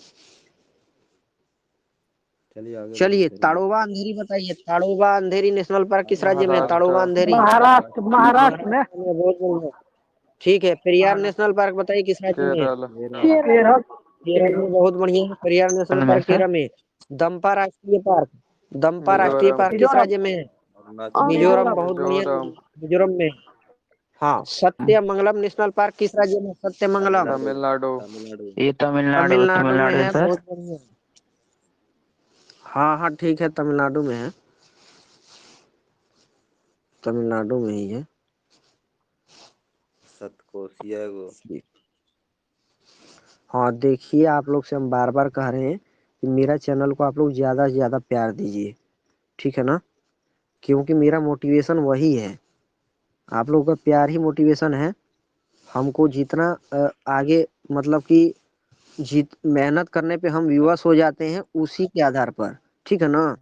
चलिए आगे चलिए, बढ़ते रहिए। ताड़ोबा अंधेरी बताइए। ताड़ोबा अंधेरी नेशनल पार्क किस राज्य में है? महाराष्ट्र। ताड़ोबा अंधेरी महाराष्ट्र। महाराष्ट्र में। महाराष्ट्र में, बहुत बढ़िया। ठीक है, पेरियार नेशनल पार्क बताइए किस राज्य में है? केरल। केरल। केरल में, बहुत बढ़िया। पेरियार नेशनल में पार्क सर। केरल में। दंपा राष्ट्रीय पार्क, दंपा राष्ट्रीय मिजोरम। पार्क किस मिजोरम। राज्य में है? अरुणाचल। मिजोरम, बहुत बढ़िया, मिजोरम। मिजोरम में। हाँ, सत्यमंगलम नेशनल पार्क किस राज्य में? सत्यमंगलम तमिलनाडु। तमिलनाडु। ये तमिलनाडु तमिलनाडु में तमिलनाडु है है, सर। बहुत बढ़िया। हाँ हाँ ठीक है, तमिलनाडु में है, तमिलनाडु में ही है। सतकोसिया को। हाँ, देखिए, आप लोग से हम बार बार कह रहे हैं कि मेरा चैनल को आप लोग ज्यादा से ज्यादा प्यार दीजिए, ठीक है ना? क्योंकि मेरा मोटिवेशन वही है, आप लोगों का प्यार ही मोटिवेशन है। हमको जितना आगे, मतलब कि मेहनत करने पे हम व्यूअर्स हो जाते हैं उसी के आधार पर, ठीक है ना?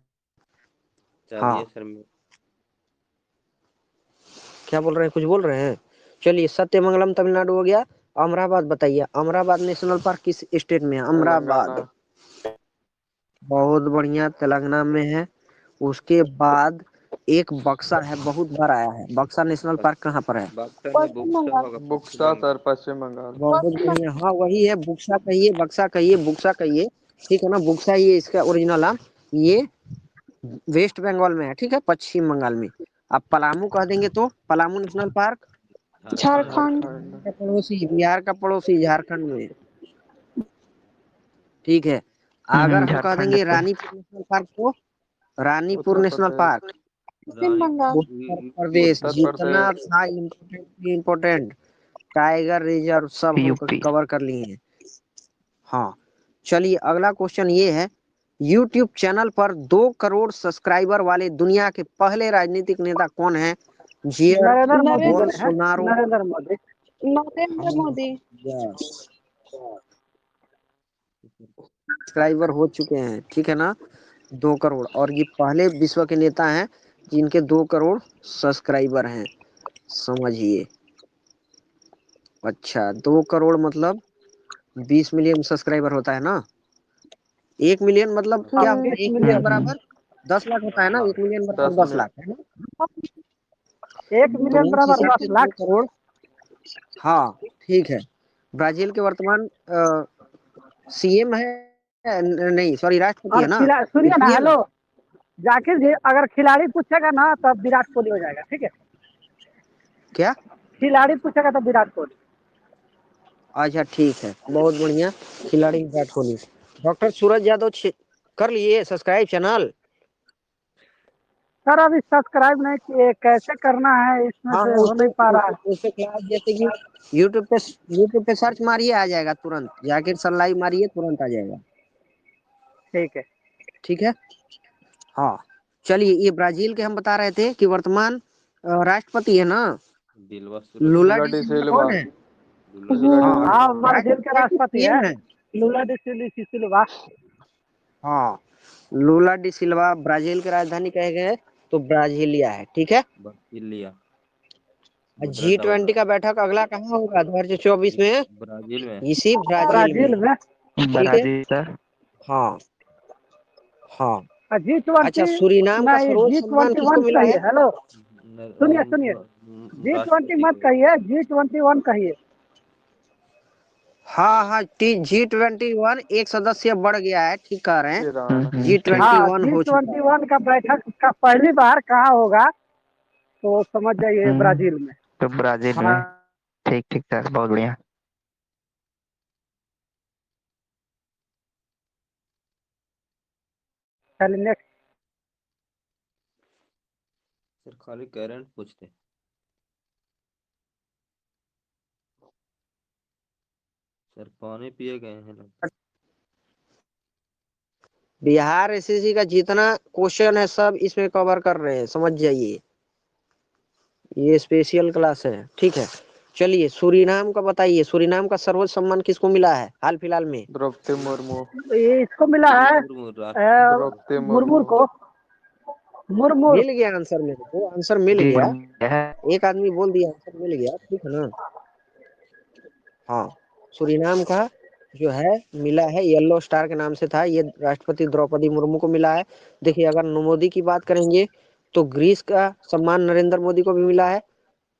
चलिए हाँ, सर। क्या बोल रहे हैं, कुछ बोल रहे हैं? चलिए, सत्यमंगलम तमिलनाडु हो गया। अमराबाद बताइए। अमराबाद नेशनल पार्क किस स्टेट में है? तेलंगाना। अमराबाद, बहुत बढ़िया, तेलंगाना में है। उसके बाद एक बक्सा है, बहुत बार आया है। बक्सा नेशनल पार्क कहाँ पर है? बक्सर में बुक्सा होगा, पश्चिम बुक्सा बंगाल। सर, पश्चिम बंगाल। बहुत बढ़िया, हाँ वही है। बुक्सा कहिए, बक्सा कहिए, बुक्सा कहिए, ठीक है ना? बुक्सा ये इसका ओरिजिनल नाम। ये वेस्ट बंगाल में है, ठीक है, पश्चिम बंगाल में। आप पलामू कह देंगे तो पलामू नेशनल पार्क झारखंड। झारखंड। का पड़ोसी, बिहार का पड़ोसी, झारखंड में, ठीक है। अगर हम कह झारखंड देंगे सर। रानीपुर नेशनल पार्क तो रानीपुर उत्तर नेशनल प्रदेश। पार्क, पश्चिम बंगाल। उत्तर प्रदेश। उत्तर जितना प्रदेश। था इम्पोर्टेंट टाइगर रिजर्व सब हम यूपी। कवर कर लिए हैं। हाँ, चलिए, अगला क्वेश्चन ये है, यूट्यूब चैनल पर 2 करोड़ सब्सक्राइबर वाले दुनिया के पहले राजनीतिक नेता कौन है? जेयर नरेंद्र मोदी नरेंद्र बने हैं। बोल्सोनारो। नरेंद्र मोदी। नरेंद्र मोदी। सब्सक्राइबर हो चुके हैं, ठीक है ना? 2 करोड़, और ये पहले विश्व के नेता हैं जिनके 2 करोड़ सब्सक्राइबर हैं, समझिए। अच्छा, 2 करोड़ मतलब 20 मिलियन सब्सक्राइबर होता है ना? 1 मिलियन मतलब हाँ, क्या होता 20 है? 1 मिलियन मिलियन। बराबर 10 लाख होता है ना? 1 मिलियन बराबर 10 लाख, है ना? 1 तो मिलियन उस बराबर हिसाब 10 से 2 लाख। करोड़। हाँ, ठीक है। ब्राजील के वर्तमान सीएम है, नहीं सॉरी, राष्ट्रपति है और ना? सुनिए ना, पीएम है हेलो जाकिर जी, अगर खिलाड़ी पूछेगा ना तब विराट कोहली हो जाएगा, ठीक है? क्या? खिलाड़ी पूछेगा तो विराट कोहली। अच्छा ठीक है, बहुत बढ़िया। खिलाड़ी विराट कोहली। डॉक्टर सूरज यादव कर लिए सब्सक्राइब चैनल? सर अभी सब्सक्राइब नहीं किए, कैसे करना है इसमें हाँ से हाँ, हो नहीं पा रहा है। उससे क्लास, जैसे कि यूट्यूब पे सर्च मारिए, आ जाएगा तुरंत। जाकिर सर लाइव मारिए, तुरंत आ जाएगा, ठीक है। ठीक है। हाँ, चलिए, ये ब्राजील के हम बता रहे थे कि वर्तमान राष्ट्रपति है ना, दिलवा लूला लूला डी डी सिल्वा सिल्वा। कौन है? लूला डी हाँ, हाँ, सिल्वा। ब्राजील के राष्ट्रपति है कि राष्ट्रपति है सीएम है? लूला डी सिल्वा। हाँ, लूला डी सिल्वा ब्राजील की राजधानी कहे गए तो ब्राजीलिया है, ठीक है। बर्सिलिया। मुद्रा G20 दौरा। का बैठक अगला कहाँ होगा 2024 में? ब्राजील में। इसी ब्राजील ब्राजील में, में। ठीक है। Brazil sir. हाँ हाँ, अच्छा, सूरीनाम का सर्वोच्च सम्मान किसको मिला है? सुनिए राष्ट्रपति को। हाँ, G21 एक सदस्य बढ़ गया है, ठीक कह रहे हैं। ईरान G21 ठीक। हो चुका है। का बैठक का पहली बार कहाँ होगा तो समझ जाइए ब्राजील में। तो ब्राजील में। ठीक ठीक सर, बहुत बढ़िया। चलिए नेक्स्ट। सर खाली करंट पूछते। सर पानी पिए गए हैं ना। बिहार एसएससी का जितना क्वेश्चन है सब इसमें कवर कर रहे हैं, समझ जाइए, ये स्पेशल क्लास है, ठीक है। चलिए सूरीनाम का बताइए, सूरीनाम का सर्वोच्च सम्मान किसको मिला है हाल फिलहाल में? द्रौपदी मुर्मू। ये इसको मिला है द्रौपदी मुर्मू को। मुर्मू मिल गया आंसर, मेरे को आंसर मिल जी गया। है। एक आदमी बोल दिया आंसर मिल गया, ठीक है ना। हाँ, सूरीनाम का जो है मिला है, येलो स्टार के नाम से था, ये राष्ट्रपति द्रौपदी मुर्मू को मिला है। देखिए अगर मोदी की बात करेंगे तो ग्रीस का सम्मान नरेंद्र मोदी को भी मिला है,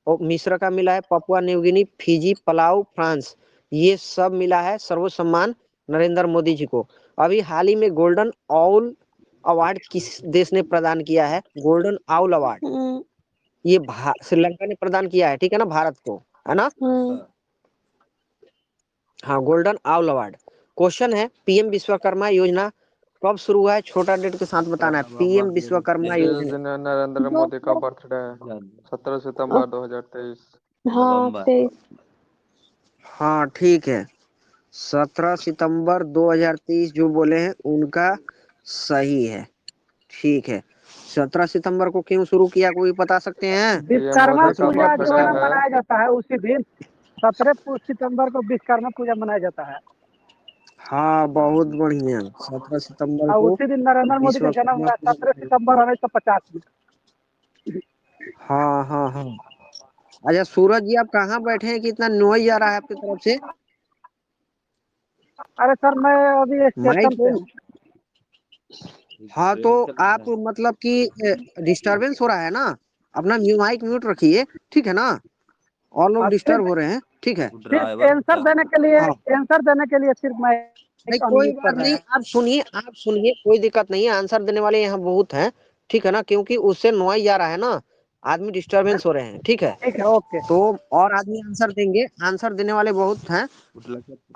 और मिस्र का मिला है, Papua New Guinea, Fiji, Palau, France, ये सब मिला है सर्वोच्च सम्मान नरेंद्र मोदी जी को। अभी हाल ही में गोल्डन आउल अवार्ड किस देश ने प्रदान किया है? गोल्डन आउल अवार्ड ये श्रीलंका ने प्रदान किया है, ठीक है ना, भारत को, है ना। हाँ, गोल्डन आउल अवार्ड। क्वेश्चन है पीएम विश्वकर्मा योजना कब शुरू हुआ है? छोटा डेट के साथ बताना है। पीएम विश्वकर्मा जिस योजना दिन नरेंद्र मोदी का बर्थडे है 17 सितंबर 2023। हाँ 23। हाँ ठीक है, 17 सितंबर 2023 जो बोले हैं उनका सही है, ठीक है। 17 सितंबर को क्यों शुरू किया, कोई बता सकते हैं? विश्वकर्मा मोदी का पूजा जो बर्थडे है है। मनाया जाता है उसी दिन 17 सितंबर को विश्वकर्मा पूजा मनाया जाता है। हाँ बहुत बढ़िया, 17 सितंबर और को उसी दिन नरेंद्र मोदी का जन्म विश्वकर्मा हुआ 17 सितंबर 1950 में। हाँ। अच्छा सूरज जी, आप कहाँ बैठे हैं कि इतना नॉइज आ रहा है आपकी तरफ से? अरे सर मैं अभी स्टेशन माइक पे पे। हूँ। हाँ तो आप मतलब कि डिस्टरबेंस हो रहा है ना, अपना माइक म्यूट रखिए, ठीक है ना, और लोग और डिस्टर्ब सिर्फ हो रहे हैं, ठीक है। सिर्फ आंसर देने के लिए सिर्फ मैं नहीं कोई अनम्यूट कर बात रहा नहीं, है। आप सुनिए, कोई दिक्कत नहीं है, आंसर देने वाले यहाँ बहुत हैं, ठीक है ना, क्योंकि उससे नॉइज आ रहा है ना, आदमी डिस्टरबेंस हो रहे हैं, ठीक है। ठीक है ओके। तो और आदमी आंसर देंगे, आंसर देने वाले बहुत हैं।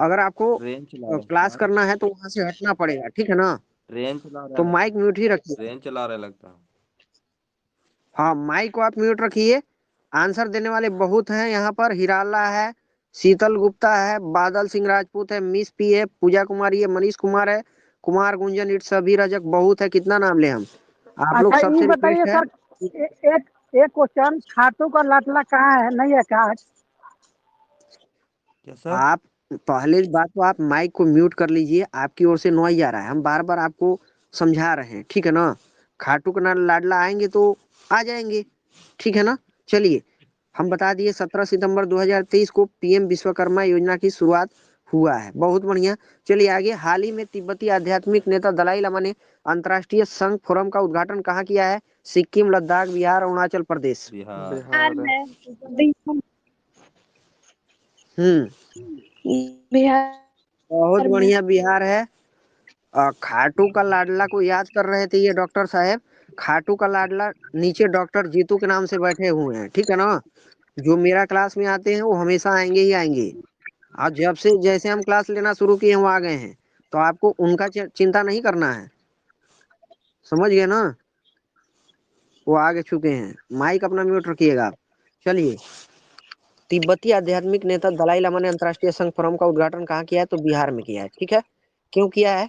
अगर आपको ट्रेन चला क्लास रहे करना है तो वहां से हटना पड़ेगा, ठीक है ना। ट्रेन चला तो रहा है। माइक म्यूट ही रखिए। ट्रेन चला रहे लगता है। हाँ माइक को आप म्यूट रखिए। आंसर देने वाले बहुत हैं यहाँ पर, हिराला है, शीतल गुप्ता है, बादल सिंह राजपूत है, मिस पी है, पूजा कुमारी है, मनीष कुमार है, कुमार गुंजन, इट सभी रजक बहुत है। कितना नाम ले हम? आप लोग अच्छा ये सबसे बताइए रिक्वेस्ट है। सर एक एक क्वेश्चन, खाटू का लाटला कहाँ है, नहीं है क्या? कैसा? आप पहले बात तो आप माइक को म्यूट कर लीजिए, आपकी ओर से नॉइज आ रहा है, हम बार बार आपको समझा रहे हैं, ठीक है ना। खाटू का लाडला आएंगे तो आ जाएंगे, ठीक है ना। चलिए हम बता दिए 17 सितंबर 2023 को पीएम विश्वकर्मा योजना की शुरुआत हुआ है, बहुत बढ़िया। चलिए आगे, हाल ही में तिब्बती आध्यात्मिक नेता दलाई लामा ने अंतर्राष्ट्रीय संघ फोरम का उद्घाटन कहाँ किया है? सिक्किम, लद्दाख, बिहार, अरुणाचल प्रदेश। बिहार। बिहार में। बिहार बहुत में। बढ़िया, बिहार है। खाटू का लाडला को याद कर रहे थे ये डॉक्टर साहब। खाटू का लाडला नीचे डॉक्टर जीतू के नाम से बैठे हुए हैं, ठीक है ना। जो मेरा क्लास में आते हैं वो हमेशा आएंगे ही आएंगे, और जब से जैसे हम क्लास लेना शुरू किए वो आ गए हैं, तो आपको उनका चिंता नहीं करना है, समझ गए ना। वो आगे चुके हैं, माइक अपना म्यूट रखिएगा। चलिए, तिब्बती आध्यात्मिक नेता दलाई लामा ने अंतर्राष्ट्रीय संघ फोरम का उद्घाटन कहाँ किया है? तो बिहार में किया है, ठीक है। क्यों किया है?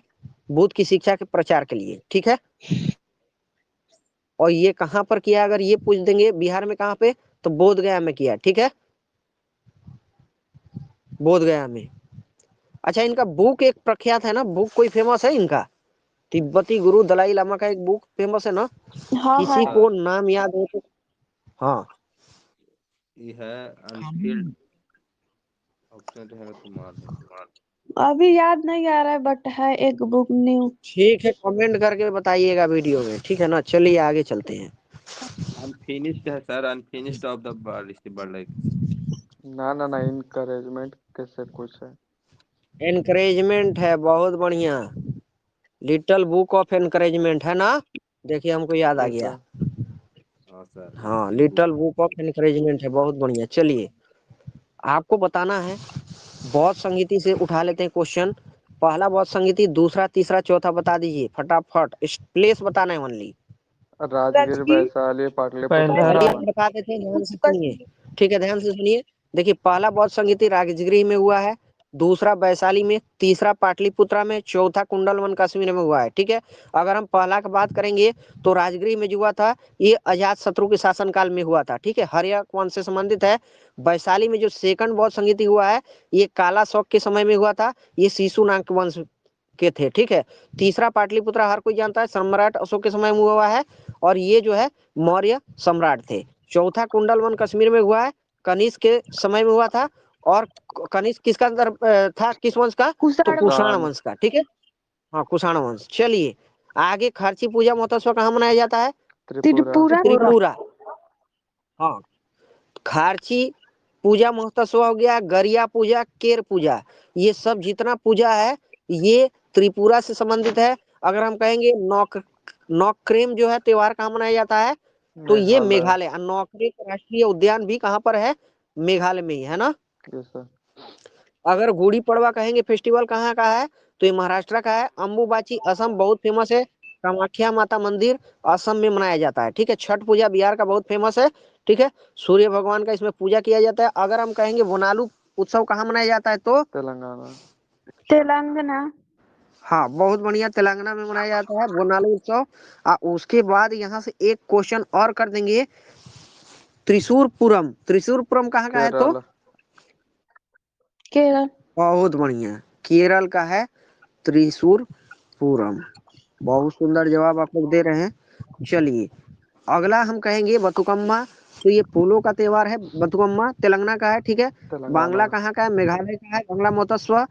बुद्ध की शिक्षा के प्रचार के लिए, ठीक है। और ये कहाँ पर किया, अगर ये पूछ देंगे बिहार में कहाँ पे, तो बोध गया में किया, ठीक है, बोध गया में। अच्छा इनका बुक एक प्रख्यात है ना, बुक कोई फेमस है इनका? तिब्बती गुरु दलाई लामा का एक बुक फेमस है ना, हाँ किसी हाँ को नाम याद हो तो? हाँ ये है अनस्किल्ड ऑप्शन है तो मार दो। अभी याद नहीं आ रहा है बट है एक बुक न्यू। ठीक है, कमेंट करके बताइएगा वीडियो में, ठीक है ना। चलिए आगे चलते हैं। अनफिनिश्ड है sir, unfinished of the bird like. ना इनकरेजमेंट कैसे कुछ है। एनकरेजमेंट है, बहुत बढ़िया। लिटिल बुक ऑफ एनकरेजमेंट है ना। देखिए हमको याद आ यस गया। सर। हाँ सर। हाँ, लिटिल बुक ऑफ एनकरेजमेंट है, बहुत बढ़िया। चलिए आपको बताना है, बौद्ध संगीति से उठा लेते हैं क्वेश्चन। पहला बौद्ध संगीति, दूसरा, तीसरा, चौथा बता दीजिए फटाफट। प्लेस बताना है ओनली। राजगीर, राजगीर, वैशाली, पाटलिपुत्र, पहला चलिए हम बर्धमान। बता देते हैं, ध्यान से सुनिए। कश्मीर। ठीक है, ध्यान से सुनिए। देखिए पहला बौद्ध संगीति राजगिरी में हुआ है, दूसरा वैशाली में, तीसरा पाटलिपुत्रा में, चौथा कुंडलवन कश्मीर में हुआ है। ठीक है, अगर हम पहला की बात करेंगे तो राजगिरी में जो हुआ था ये अजात शत्रु के शासनकाल में हुआ था। ठीक है, हर्यक वंश से संबंधित है। वैशाली में जो सेकंड बौद्ध संगीति हुआ है ये काला शौक के समय में हुआ था, ये शिशुनाग वंश के थे। ठीक है, तीसरा पाटलिपुत्रा हर कोई जानता है, सम्राट अशोक के समय में हुआ है और ये जो है मौर्य सम्राट थे। चौथा कुंडलवन कश्मीर में हुआ है, कनिष्क के समय में हुआ था। और कनिष्क किसका था, किस वंश का? तो कुषाण कुषाण कुषाण। वंश का। ठीक है, हाँ कुषाण वंश। चलिए आगे, खर्ची पूजा महोत्सव कहाँ मनाया जाता है? त्रिपुरा। त्रिपुरा। त्रिपुरा। हाँ, खारची पूजा महोत्सव हो गया, गरिया पूजा, केर पूजा, ये सब जितना पूजा है ये त्रिपुरा से संबंधित है। अगर हम कहेंगे नौक्रेम जो है त्योहार कहाँ मनाया जाता है? तो ये मेघालय। मेघालय। नौक्रेम राष्ट्रीय उद्यान भी कहाँ पर है? मेघालय में ही है ना। Yes sir. अगर गुड़ी पड़वा कहेंगे फेस्टिवल कहाँ का है तो ये महाराष्ट्र का है। अम्बुबाची असम बहुत फेमस है, कामाख्या माता मंदिर असम में मनाया जाता है। ठीक है, छठ पूजा बिहार का बहुत फेमस है। ठीक है, सूर्य भगवान का इसमें पूजा किया जाता है। अगर हम कहेंगे बोनालू उत्सव कहाँ मनाया जाता है तो तेलंगाना। तेलंगाना। हाँ, बहुत बढ़िया, तेलंगाना में मनाया जाता है बोनालू उत्सव। उसके बाद यहाँ से एक क्वेश्चन और कर देंगे, त्रिशूरपुरम। त्रिशूरपुरम कहाँ का है तो? केरल। केरल। बहुत बढ़िया, केरल का है त्रिशूरपुरम। बहुत सुंदर जवाब आप लोग दे रहे हैं। चलिए अगला हम कहेंगे बथुकम्मा। तो ये फूलों का त्योहार है, बथुकम्मा तेलंगाना का है। ठीक है, तेलंगाना। बांग्ला कहाँ का है? मेघालय का है, बांग्ला महोत्सव।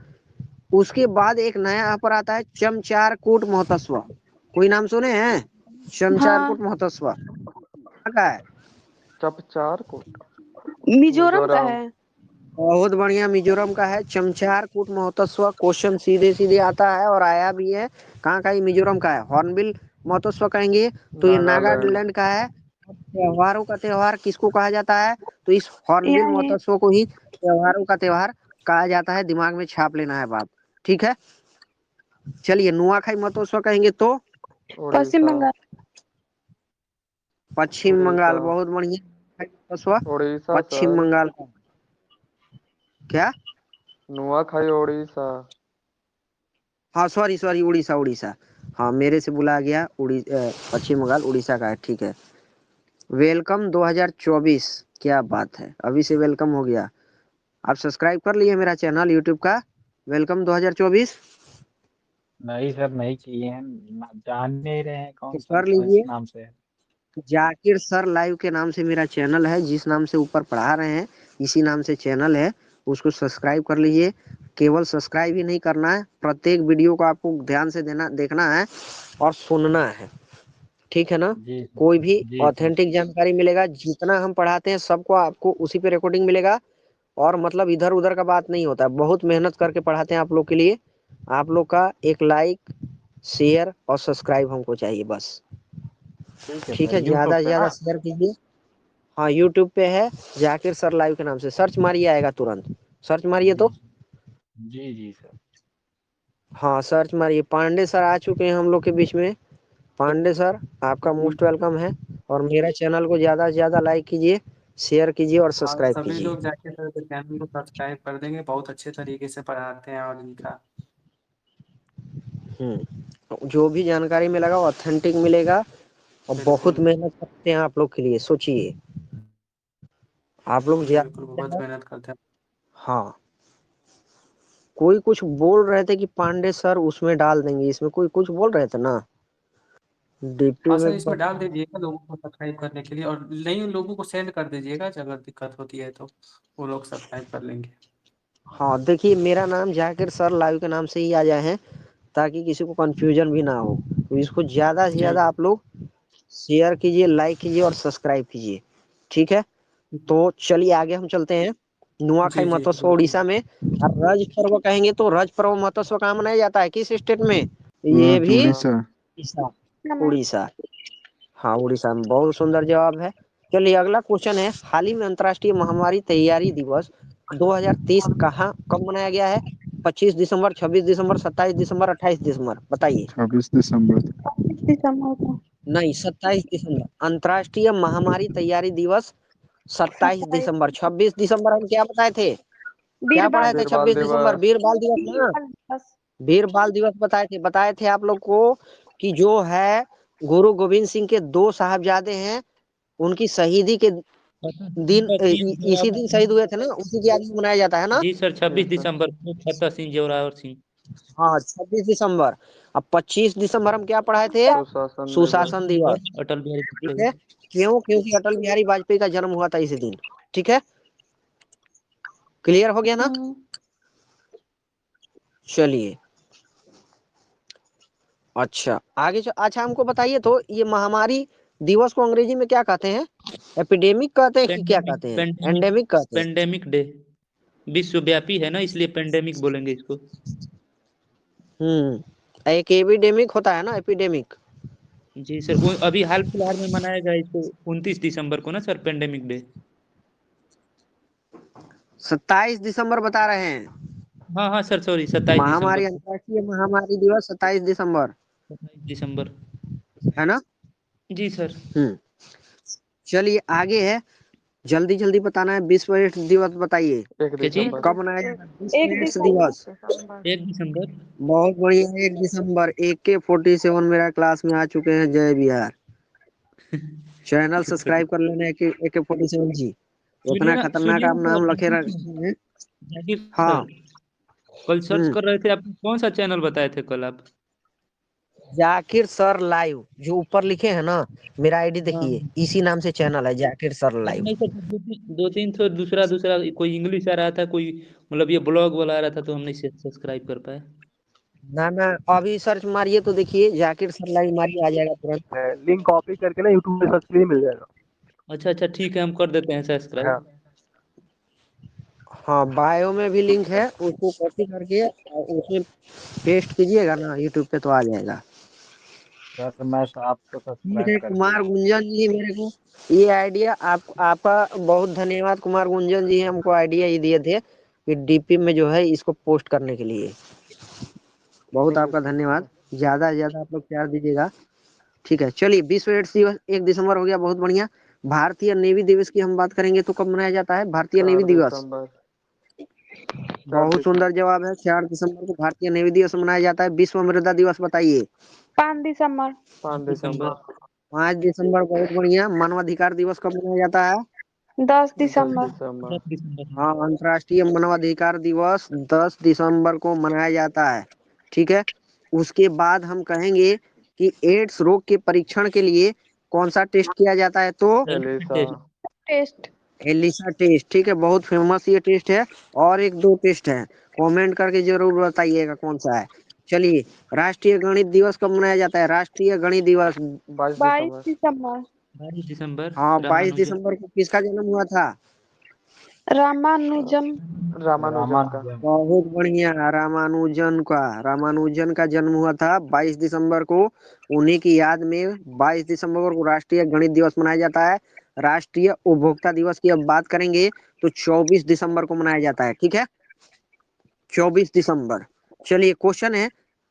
उसके बाद एक नया यहाँ पर आता है चमचारकूट महोत्सव। कोई नाम सुने हैं? हाँ, चमचारकूट महोत्सव कहाँ का है? चपचार कोट। मिजोरम का मिजोरम। है। बहुत बढ़िया, मिजोरम का है चमचारकूट महोत्सव। क्वेश्चन सीधे सीधे आता है और आया भी है। कहाँ का? ये मिजोरम का है। हॉर्नबिल महोत्सव कहेंगे तो ये नागालैंड। नागालैंड का है। त्योहारों का त्योहार किसको कहा जाता है? तो इस हॉर्नबिल यहाँ है महोत्सव को ही त्योहारों का त्योहार कहा जाता है। दिमाग में छाप लेना है बात, ठीक है। चलिए नुआखाई महोत्सव कहेंगे तो? पश्चिम उड़ीसा। बंगाल। पश्चिम उड़ीसा। बंगाल, बहुत बढ़िया महोत्सव। उड़ीसा पश्चिम सर। बंगाल का क्या? नुआखाई उड़ीसा। हाँ सॉरी सॉरी, उड़ीसा उड़ीसा। हाँ मेरे से बुला गया, पश्चिम बंगाल उड़ीसा का है। ठीक है, वेलकम 2024। क्या बात है, अभी से वेलकम हो गया। आप सब्सक्राइब कर लिए मेरा चैनल यूट्यूब का, वेलकम 2024? नहीं सर, नहीं किए हैं। जान नहीं रहे हैं तो कौन सा कर किस लीजिए। नाम से है। जाकिर सर लाइव के नाम से मेरा चैनल है, जिस नाम से ऊपर पढ़ा रहे हैं इसी नाम से चैनल है, उसको सब्सक्राइब कर लीजिए। केवल सब्सक्राइब ही नहीं करना है, प्रत्येक वीडियो को आपको ध्यान से देखना है और सुनना है, ठीक है ना। जी सर। कोई भी जी सर। ऑथेंटिक जानकारी मिलेगा, जितना हम पढ़ाते हैं सबको आपको उसी पे रिकॉर्डिंग मिलेगा। और मतलब इधर उधर का बात नहीं होता, बहुत मेहनत करके पढ़ाते हैं आप लोग के लिए। आप लोग का एक लाइक, शेयर और सब्सक्राइब हमको चाहिए बस, ठीक है ठीक सर, है। ज्यादा यूट्यूब से पे ज्यादा ना। शेयर कीजिए। हाँ यूट्यूब पे है, जाकिर सर लाइव के नाम से सर्च मारिए, आएगा तुरंत। सर्च मारिए जी तो। जी जी सर। हाँ सर्च मारिए, पांडे सर आ चुके हैं हम लोग के बीच में। पांडे सर आपका जी मोस्ट वेलकम है। और मेरा चैनल को ज्यादा से ज्यादा लाइक कीजिए, शेयर कीजिए और और सब्सक्राइब सभी कीजिए। लोग जाके सर के चैनल को सब्सक्राइब कर देंगे, बहुत अच्छे तरीके से पढ़ाते हैं और इनका। जो भी जानकारी मिलेगा ऑथेंटिक मिलेगा। और बहुत बिल्कुल मेहनत करते हैं आप लोग के लिए, सोचिए आप लोग बिल्कुल बिल्कुल, ज्यादा से बहुत ज्यादा। मेहनत करते हैं। हाँ, कोई कुछ बोल रहे थे कि पांडे सर उसमें डाल देंगे, इसमें कोई कुछ बोल रहे थे ना, डीपी हाँ सर, में। इसमें डाल दीजिएगा लोगों को सब्सक्राइब करने के लिए, और नई लोगों को सेंड कर दीजिएगा अगर दिक्कत होती है तो वो लोग सब्सक्राइब कर लेंगे। हाँ देखिए, मेरा नाम जाकिर सर लाइव के नाम से ही आ जाए हैं, ताकि किसी को कंफ्यूजन भी ना हो। तो इसको ज्यादा से ज्यादा आप लोग शेयर कीजिए, लाइक कीजिए और सब्सक्राइब कीजिए, ठीक है। तो चलिए आगे हम चलते हैं। नुआखाई जी जी महोत्सव बिल्कुल। उड़ीसा में, और रज पर्व कहेंगे तो रज पर्व महोत्सव कहाँ मनाया जाता है, किस स्टेट में? ये भी उड़ीसा। उड़ीसा। उड़ीसा, हाँ उड़ीसा में। बहुत सुंदर जवाब है। चलिए अगला क्वेश्चन है, हाल ही में अंतर्राष्ट्रीय महामारी तैयारी दिवस 2023 कहाँ कब मनाया गया है? 25 दिसंबर, 26 दिसंबर, 27 दिसंबर, 28 दिसंबर, बताइए। 26 दिसंबर। दिसंबर को। नहीं, 27 दिसंबर। अंतर्राष्ट्रीय महामारी तैयारी दिवस 27 27 दिसंबर। 26 दिसंबर हम क्या बताए थे? क्या बीरबल पढ़ाए थे बीरबल 26 दिसंबर? दिवस। वीर बाल दिवस ना। बीरबल दिवस। वीर बाल दिवस बताए थे आप लोग को, कि जो है गुरु गोविंद सिंह के 2 साहबजादे हैं, उनकी शहीदी के दिन फतेह सिंह इसी जोरावर दिन सिंह। शहीद हुए थे ना, उसी की याद में मनाया जाता है ना। जी सर, 26 यस सर। दिसंबर को फतेह सिंह जोरावर सिंह। हाँ 26 दिसंबर। अब 25 दिसंबर हम क्या पढ़ाए थे? सुशासन दिवस। सुशासन दिवस। अटल बिहारी ठीक वाजपेयी। है, क्यों? क्योंकि अटल बिहारी वाजपेयी का जन्म हुआ था इसी दिन। ठीक है, क्लियर हो गया ना? चलिए अच्छा अच्छा हमको बताइए तो, ये महामारी दिवस को अंग्रेजी में क्या कहते हैं? एपिडेमिक कहते हैं कि क्या पेंडेमिक कहते हैं? पेंडेमिक एंडेमिक कहते हैं? Pandemic day. विश्वव्यापी है ना, इसलिए पेंडेमिक बोलेंगे इसको। एक एपिडेमिक होता है ना, एपिडेमिक। जी सर, वो अभी हाल फिलहाल में मनाया गया इसको 29 दिसंबर को ना सर, पेंडेमिक डे। 27 दिसंबर बता रहे हैं। हाँ हाँ सर, सॉरी 27 दिसंबर। महामारी, अंतर्राष्ट्रीय महामारी दिवस 27 दिसंबर, 27 दिसंबर। है ना? जी सर। चलिए आगे है, जल्दी जल्दी बताना है। विश्व एड्स दिवस बताइए, 1 क्या जी? दिसंबर। कब मनाया जाता है विश्व 1 एड्स दिसंबर। दिवस? 1 दिसंबर। बहुत बढ़िया, 1 दिसंबर। AK-47 मेरा क्लास में आ चुके हैं, जय बिहार। चैनल सब्सक्राइब कर लेना AK-47 जी। उतना खतरनाक सुनिए ना आप सर, नाम रखे रहे हैं। जाकिर हाँ। सर, कल सर्च कर रहे थे आप, कौन सा चैनल बताए थे कल आप? जाकिर सर लाइव, जो ऊपर लिखे हैं ना, मेरा आईडी हाँ देखिए, इसी नाम से चैनल है, जाकिर सर अरे लाइव। नहीं सर, दो तीन तो दूसरा दूसरा कोई इंग्लिश आ रहा था, कोई मतलब ये ब्लॉग वाला आ रहा था, तो हम नहीं सब्सक्राइब कर पाए। ना ना, अभी सर्च मारिए तो देखिए, जाकिर सर लाइव मारिए, आ जाएगा तुरंत। लिंक कॉपी करके ना यूट्यूब में सर्च करिए, मिल जाएगा। अच्छा अच्छा, ठीक है, हम कर देते हैं सब्सक्राइब। हाँ, बायो में भी लिंक है, उसको कॉपी करके और उसमें पेस्ट कीजिएगा ना यूट्यूब पे, तो आ जाएगा। सर मैं आपको ठीक सब्सक्राइब है, कर कुमार दिया। गुंजन जी, मेरे को ये आइडिया आपका बहुत धन्यवाद। कुमार गुंजन जी हमको आइडिया ही दिए थे कि डीपी में जो है इसको पोस्ट करने के लिए। बहुत ठीक है आपका सर। धन्यवाद। ज्यादा से ज्यादा आप लोग प्यार दीजिएगा। ठीक है, चलिए विश्व एड्स दिवस 1 दिसंबर हो गया, बहुत बढ़िया। भारतीय नेवी दिवस की हम बात करेंगे तो कब मनाया जाता है भारतीय नेवी 4 दिवस? दिसंबर। 4 बहुत दिसंबर। सुंदर जवाब है, 4 दिसंबर को भारतीय नेवी दिवस मनाया जाता है। विश्व मृदा दिवस बताइए। 5 दिसंबर। 5 दिसंबर। 5 दिसंबर, बहुत बढ़िया। मानवाधिकार दिवस कब मनाया जाता है? 10 10 दिसंबर। दिसंबर। 10 दिसंबर। हाँ, अंतर्राष्ट्रीय मानवाधिकार दिवस 10 दिसंबर को मनाया जाता है। ठीक है, उसके बाद हम कहेंगे कि एड्स रोग के परीक्षण के लिए कौन सा टेस्ट किया जाता है? तो एलिसा। टेस्ट। Elisa test. ठीक है, बहुत फेमस ये टेस्ट है। और एक दो टेस्ट है, कमेंट करके जरूर बताइएगा कौन सा है। चलिए, राष्ट्रीय गणित दिवस कब मनाया जाता है? राष्ट्रीय गणित दिवस। 22 22 दिसंबर। दिसंबर। 22 दिसंबर हाँ, 22 रामानुजन। दिसंबर को किसका जन्म हुआ था? रामानुजम। रामानुजन का। रामानुजन। बहुत बढ़िया, रामानुजन का जन्म हुआ था 22 दिसंबर को। उन्हीं की याद में 22 दिसंबर को राष्ट्रीय गणित दिवस मनाया जाता है। राष्ट्रीय उपभोक्ता दिवस की अब बात करेंगे तो 24 दिसंबर को मनाया जाता है। ठीक है, 24 दिसंबर। चलिए क्वेश्चन है,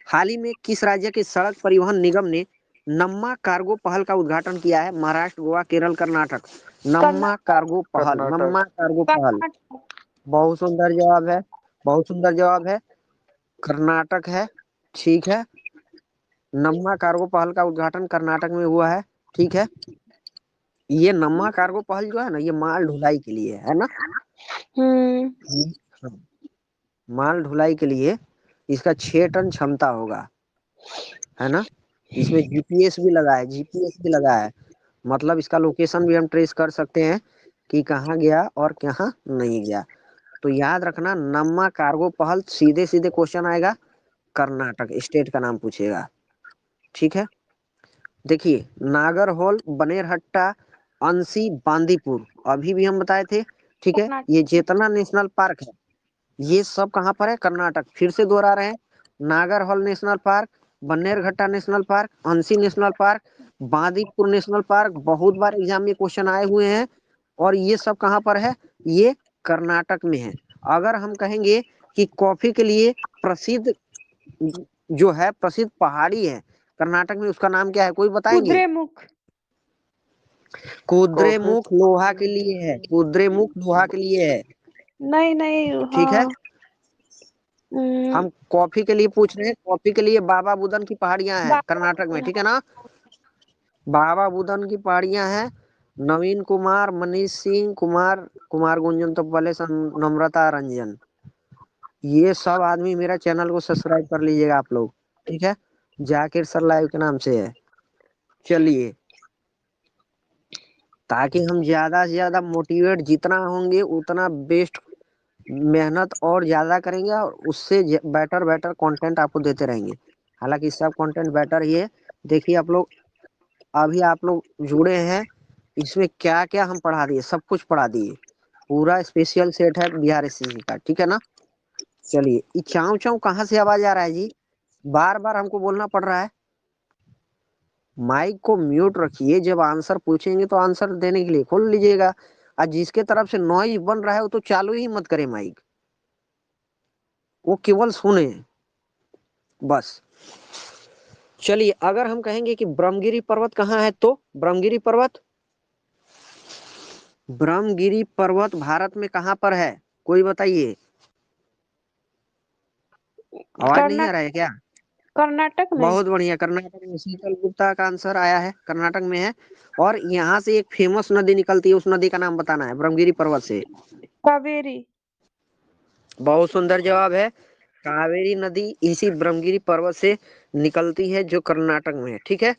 हाल ही में किस राज्य के सड़क परिवहन निगम ने नम्मा कार्गो पहल का उद्घाटन किया है? महाराष्ट्र, गोवा, केरल, कर्नाटक। नम्मा कार्गो पहल, कर्नाटक। नम्मा कार्गो पहल। कर्नाटक। बहुत सुंदर जवाब है, बहुत सुंदर जवाब है। कर्नाटक है, ठीक है। नम्मा कार्गो पहल का उद्घाटन कर्नाटक में हुआ है। ठीक है, ये नम्मा कार्गो पहल जो है ना, ये माल ढुलाई के लिए है ना। हाँ, माल ढुलाई के लिए इसका 6 टन क्षमता होगा, है ना। इसमें जीपीएस भी लगा है, जीपीएस भी लगा है। मतलब इसका लोकेशन भी हम ट्रेस कर सकते हैं कि कहाँ गया और कहाँ नहीं गया। तो याद रखना नम्मा कार्गो पहल सीधे सीधे क्वेश्चन आएगा, कर्नाटक स्टेट का नाम पूछेगा। ठीक है, देखिए नागरहोल, बनेरहट्टा, अंसी, बांदीपुर अभी भी हम बताए थे। ठीक है, ये जितना नेशनल पार्क है ये सब कहाँ पर है, कर्नाटक। फिर से दोहरा रहे हैं, Nagarhole national park, Bannerghatta national park, Anshi national park, Bandipur national park बहुत बार एग्जाम में क्वेश्चन आए हुए हैं, और ये सब कहाँ पर है, ये कर्नाटक में है। अगर हम कहेंगे कि कॉफी के लिए प्रसिद्ध जो है, प्रसिद्ध पहाड़ी है कर्नाटक में, उसका नाम क्या है, कोई बताएंगे? कुद्रेमुख। कुद्रेमुख लोहा के लिए है, कुद्रेमुख लोहा के लिए है। नहीं नहीं, ठीक है, हाँ। हम कॉफी के लिए पूछ रहे हैं, कॉफी के लिए बाबा बुदन की पहाड़ियां हैं कर्नाटक में। ठीक है ना, बाबा बुदन की पहाड़ियां हैं। नवीन कुमार, मनीष सिंह, कुमार गुंजन तो पहले से, नम्रता रंजन, ये सब आदमी मेरा चैनल को सब्सक्राइब कर लीजिएगा आप लोग। ठीक है, जाकिर सर लाइव के नाम से है। चलिए, ताकि हम ज्यादा से ज्यादा मोटिवेट जितना होंगे उतना बेस्ट मेहनत और ज्यादा करेंगे, और उससे बेटर कंटेंट आपको देते रहेंगे। हालांकि सब कंटेंट बेटर ही है। देखिए आप लोग, अभी आप लोग जुड़े हैं, इसमें क्या क्या हम पढ़ा दिए, सब कुछ पढ़ा दिए, पूरा स्पेशल सेट है बिहार एसएससी का। ठीक है ना, चलिए, ये चाव चाव कहाँ से आवाज आ रहा है जी, बार बार हमको बोलना पड़ रहा है। माइक को म्यूट रखिए, जब आंसर पूछेंगे तो आंसर देने के लिए खोल लीजिएगा, और जिसके तरफ से नॉइज बन रहा है वो तो चालू ही मत करे माइक, वो केवल सुने बस। चलिए, अगर हम कहेंगे कि ब्रह्मगिरी पर्वत कहाँ है, तो ब्रह्मगिरी पर्वत भारत में कहाँ पर है, कोई बताइए? आवाज नहीं आ रहा है क्या? कर्नाटक में। बहुत बढ़िया, कर्नाटक में। शीतल गुप्ता का आंसर आया है, कर्नाटक में है। और यहाँ से एक फेमस नदी निकलती है, उस नदी का नाम बताना है ब्रह्मगिरी पर्वत से। कावेरी। बहुत सुंदर जवाब है, कावेरी नदी इसी ब्रह्मगिरी पर्वत से निकलती है, जो कर्नाटक में है। ठीक है,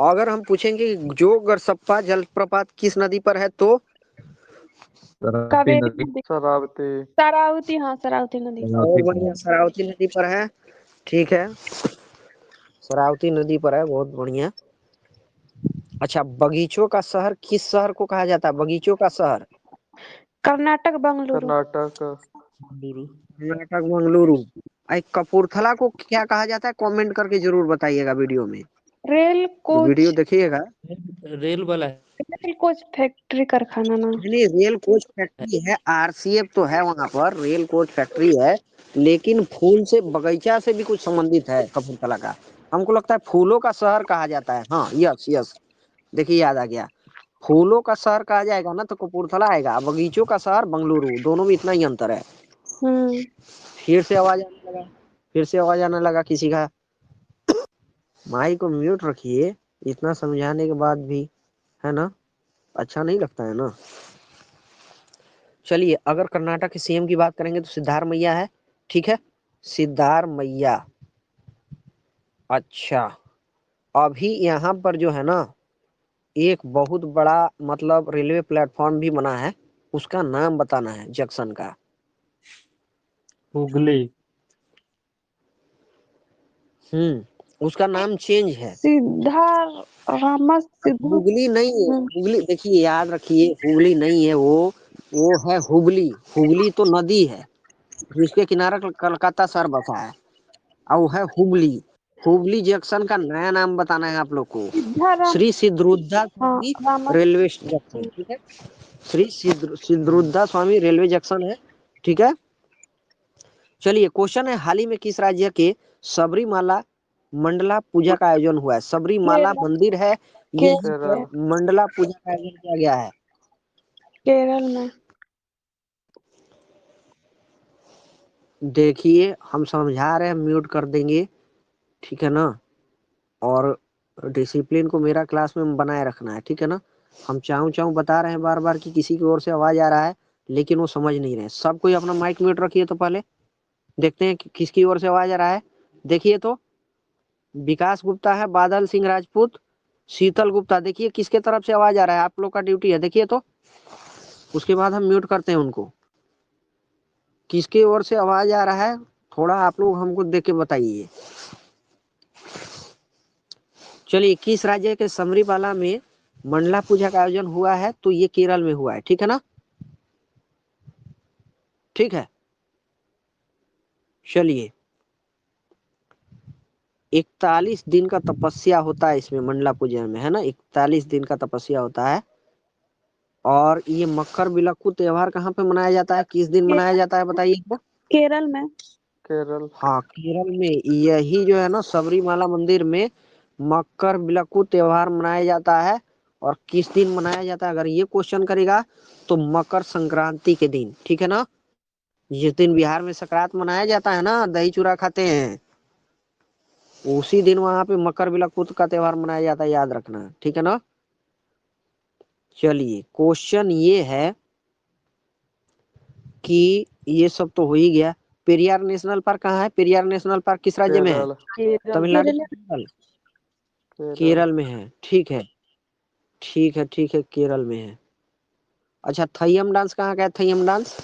अगर हम पूछेंगे जो गरसप्पा जलप्रपात किस नदी पर है, तो कावेरी नदी। शरावती। शरावती, हाँ शरावती नदी। बहुत बढ़िया, शरावती नदी पर है। ठीक है, शरावती नदी पर है, बहुत बढ़िया। अच्छा, बगीचों का शहर किस शहर को कहा जाता है, बगीचों का शहर? कर्नाटक बंगलुरु। कर्नाटक मंगलुरु। कपूरथला को क्या कहा जाता है, कमेंट करके जरूर बताइएगा वीडियो में, रेल जो कोच। वीडियो देखिएगा। रेल वाला है, रेल कोच फैक्ट्री कारखाना ना। नहीं, रेल कोच फैक्ट्री है, आरसीएफ तो है वहां पर, रेल कोच फैक्ट्री है, लेकिन फूल से, बगीचा से भी कुछ संबंधित है कपूरथला का। हमको लगता है फूलों का शहर कहा जाता है। हाँ, यस, देखिए याद आ गया, फूलों का शहर कहा जाएगा ना तो कपूरथला आएगा, बगीचों का शहर बंगलुरु, दोनों में इतना ही अंतर है। फिर से आवाज आने लगा किसी का। माइक को म्यूट रखिए, इतना समझाने के बाद भी, है ना, अच्छा नहीं लगता है ना। चलिए, अगर कर्नाटक के सीएम की बात करेंगे तो सिद्धार्थ मैया है। ठीक है, सिद्धार्थ मैया। अच्छा, अभी यहाँ पर जो है ना, एक बहुत बड़ा मतलब रेलवे प्लेटफॉर्म भी बना है, उसका नाम बताना है जंक्शन का। हुगली। उसका नाम चेंज है, हुगली नहीं है। हुगली, देखिए याद रखिए, हुगली नहीं है, वो है हुबली। हुगली तो नदी है जिसके किनारे कलकत्ता शहर बसा है, और वो है हुबली। हुबली जंक्शन का नया नाम बताना है आप लोग को, श्री सिद्धरूद्धा स्वामी रेलवे जंक्शन। ठीक है, श्री सिद्धरूद्धा स्वामी रेलवे जंक्शन है। ठीक है, चलिए, क्वेश्चन है, हाल ही में किस राज्य के सबरीमाला मंडला पूजा का आयोजन हुआ है? सबरीमाला मंदिर है, ये मंडला पूजा का आयोजन किया गया है केरल में। देखिए, हम समझा रहे हैं, म्यूट कर देंगे, ठीक है ना, और डिसिप्लिन को मेरा क्लास में बनाए रखना है। ठीक है ना, हम चाहूँ बता रहे हैं बार बार कि किसी की ओर से आवाज आ रहा है, लेकिन वो समझ नहीं रहे। सब कोई अपना माइक म्यूट रखिए, तो पहले देखते हैं कि किसकी ओर से आवाज आ रहा है। देखिए तो, विकास गुप्ता है, बादल सिंह राजपूत, शीतल गुप्ता। देखिए किसके तरफ से आवाज आ रहा है, आप लोग का ड्यूटी है, देखिए तो, उसके बाद हम म्यूट करते हैं उनको। किसकी ओर से आवाज आ रहा है, थोड़ा आप लोग हमको देख के बताइए। चलिए, किस राज्य के समरीपाला में मंडला पूजा का आयोजन हुआ है, तो ये केरल में हुआ है, ठीक है ना। ठीक है, चलिए 41 दिन का तपस्या होता है इसमें मंडला पूजा में, है ना, 41 दिन का तपस्या होता है। और ये मकर बिलक्कू त्योहार कहाँ पे मनाया जाता है, किस दिन मनाया जाता है बताइए। केरल में। केरल। हाँ, केरल में यही जो है ना सबरीमाला मंदिर में मकर बिलक्कू त्योहार मनाया जाता है। और किस दिन मनाया जाता है, अगर ये क्वेश्चन करेगा तो मकर संक्रांति के दिन, ठीक है ना। जिस दिन बिहार में संक्रांत मनाया जाता है ना, दही चूड़ा खाते हैं, उसी दिन वहां पे मकर बिलक्कू का त्योहार मनाया जाता है, याद रखना, ठीक है ना। चलिए, क्वेश्चन ये है कि ये सब तो हो ही गया। पेरियार नेशनल पार्क कहाँ है, पेरियार नेशनल पार्क किस राज्य में है, केरल। तमिलनाडु, केरल। केरल में है, ठीक है, ठीक है, ठीक है, केरल में है। अच्छा, थय्यम डांस कहाँ का है, थय्यम डांस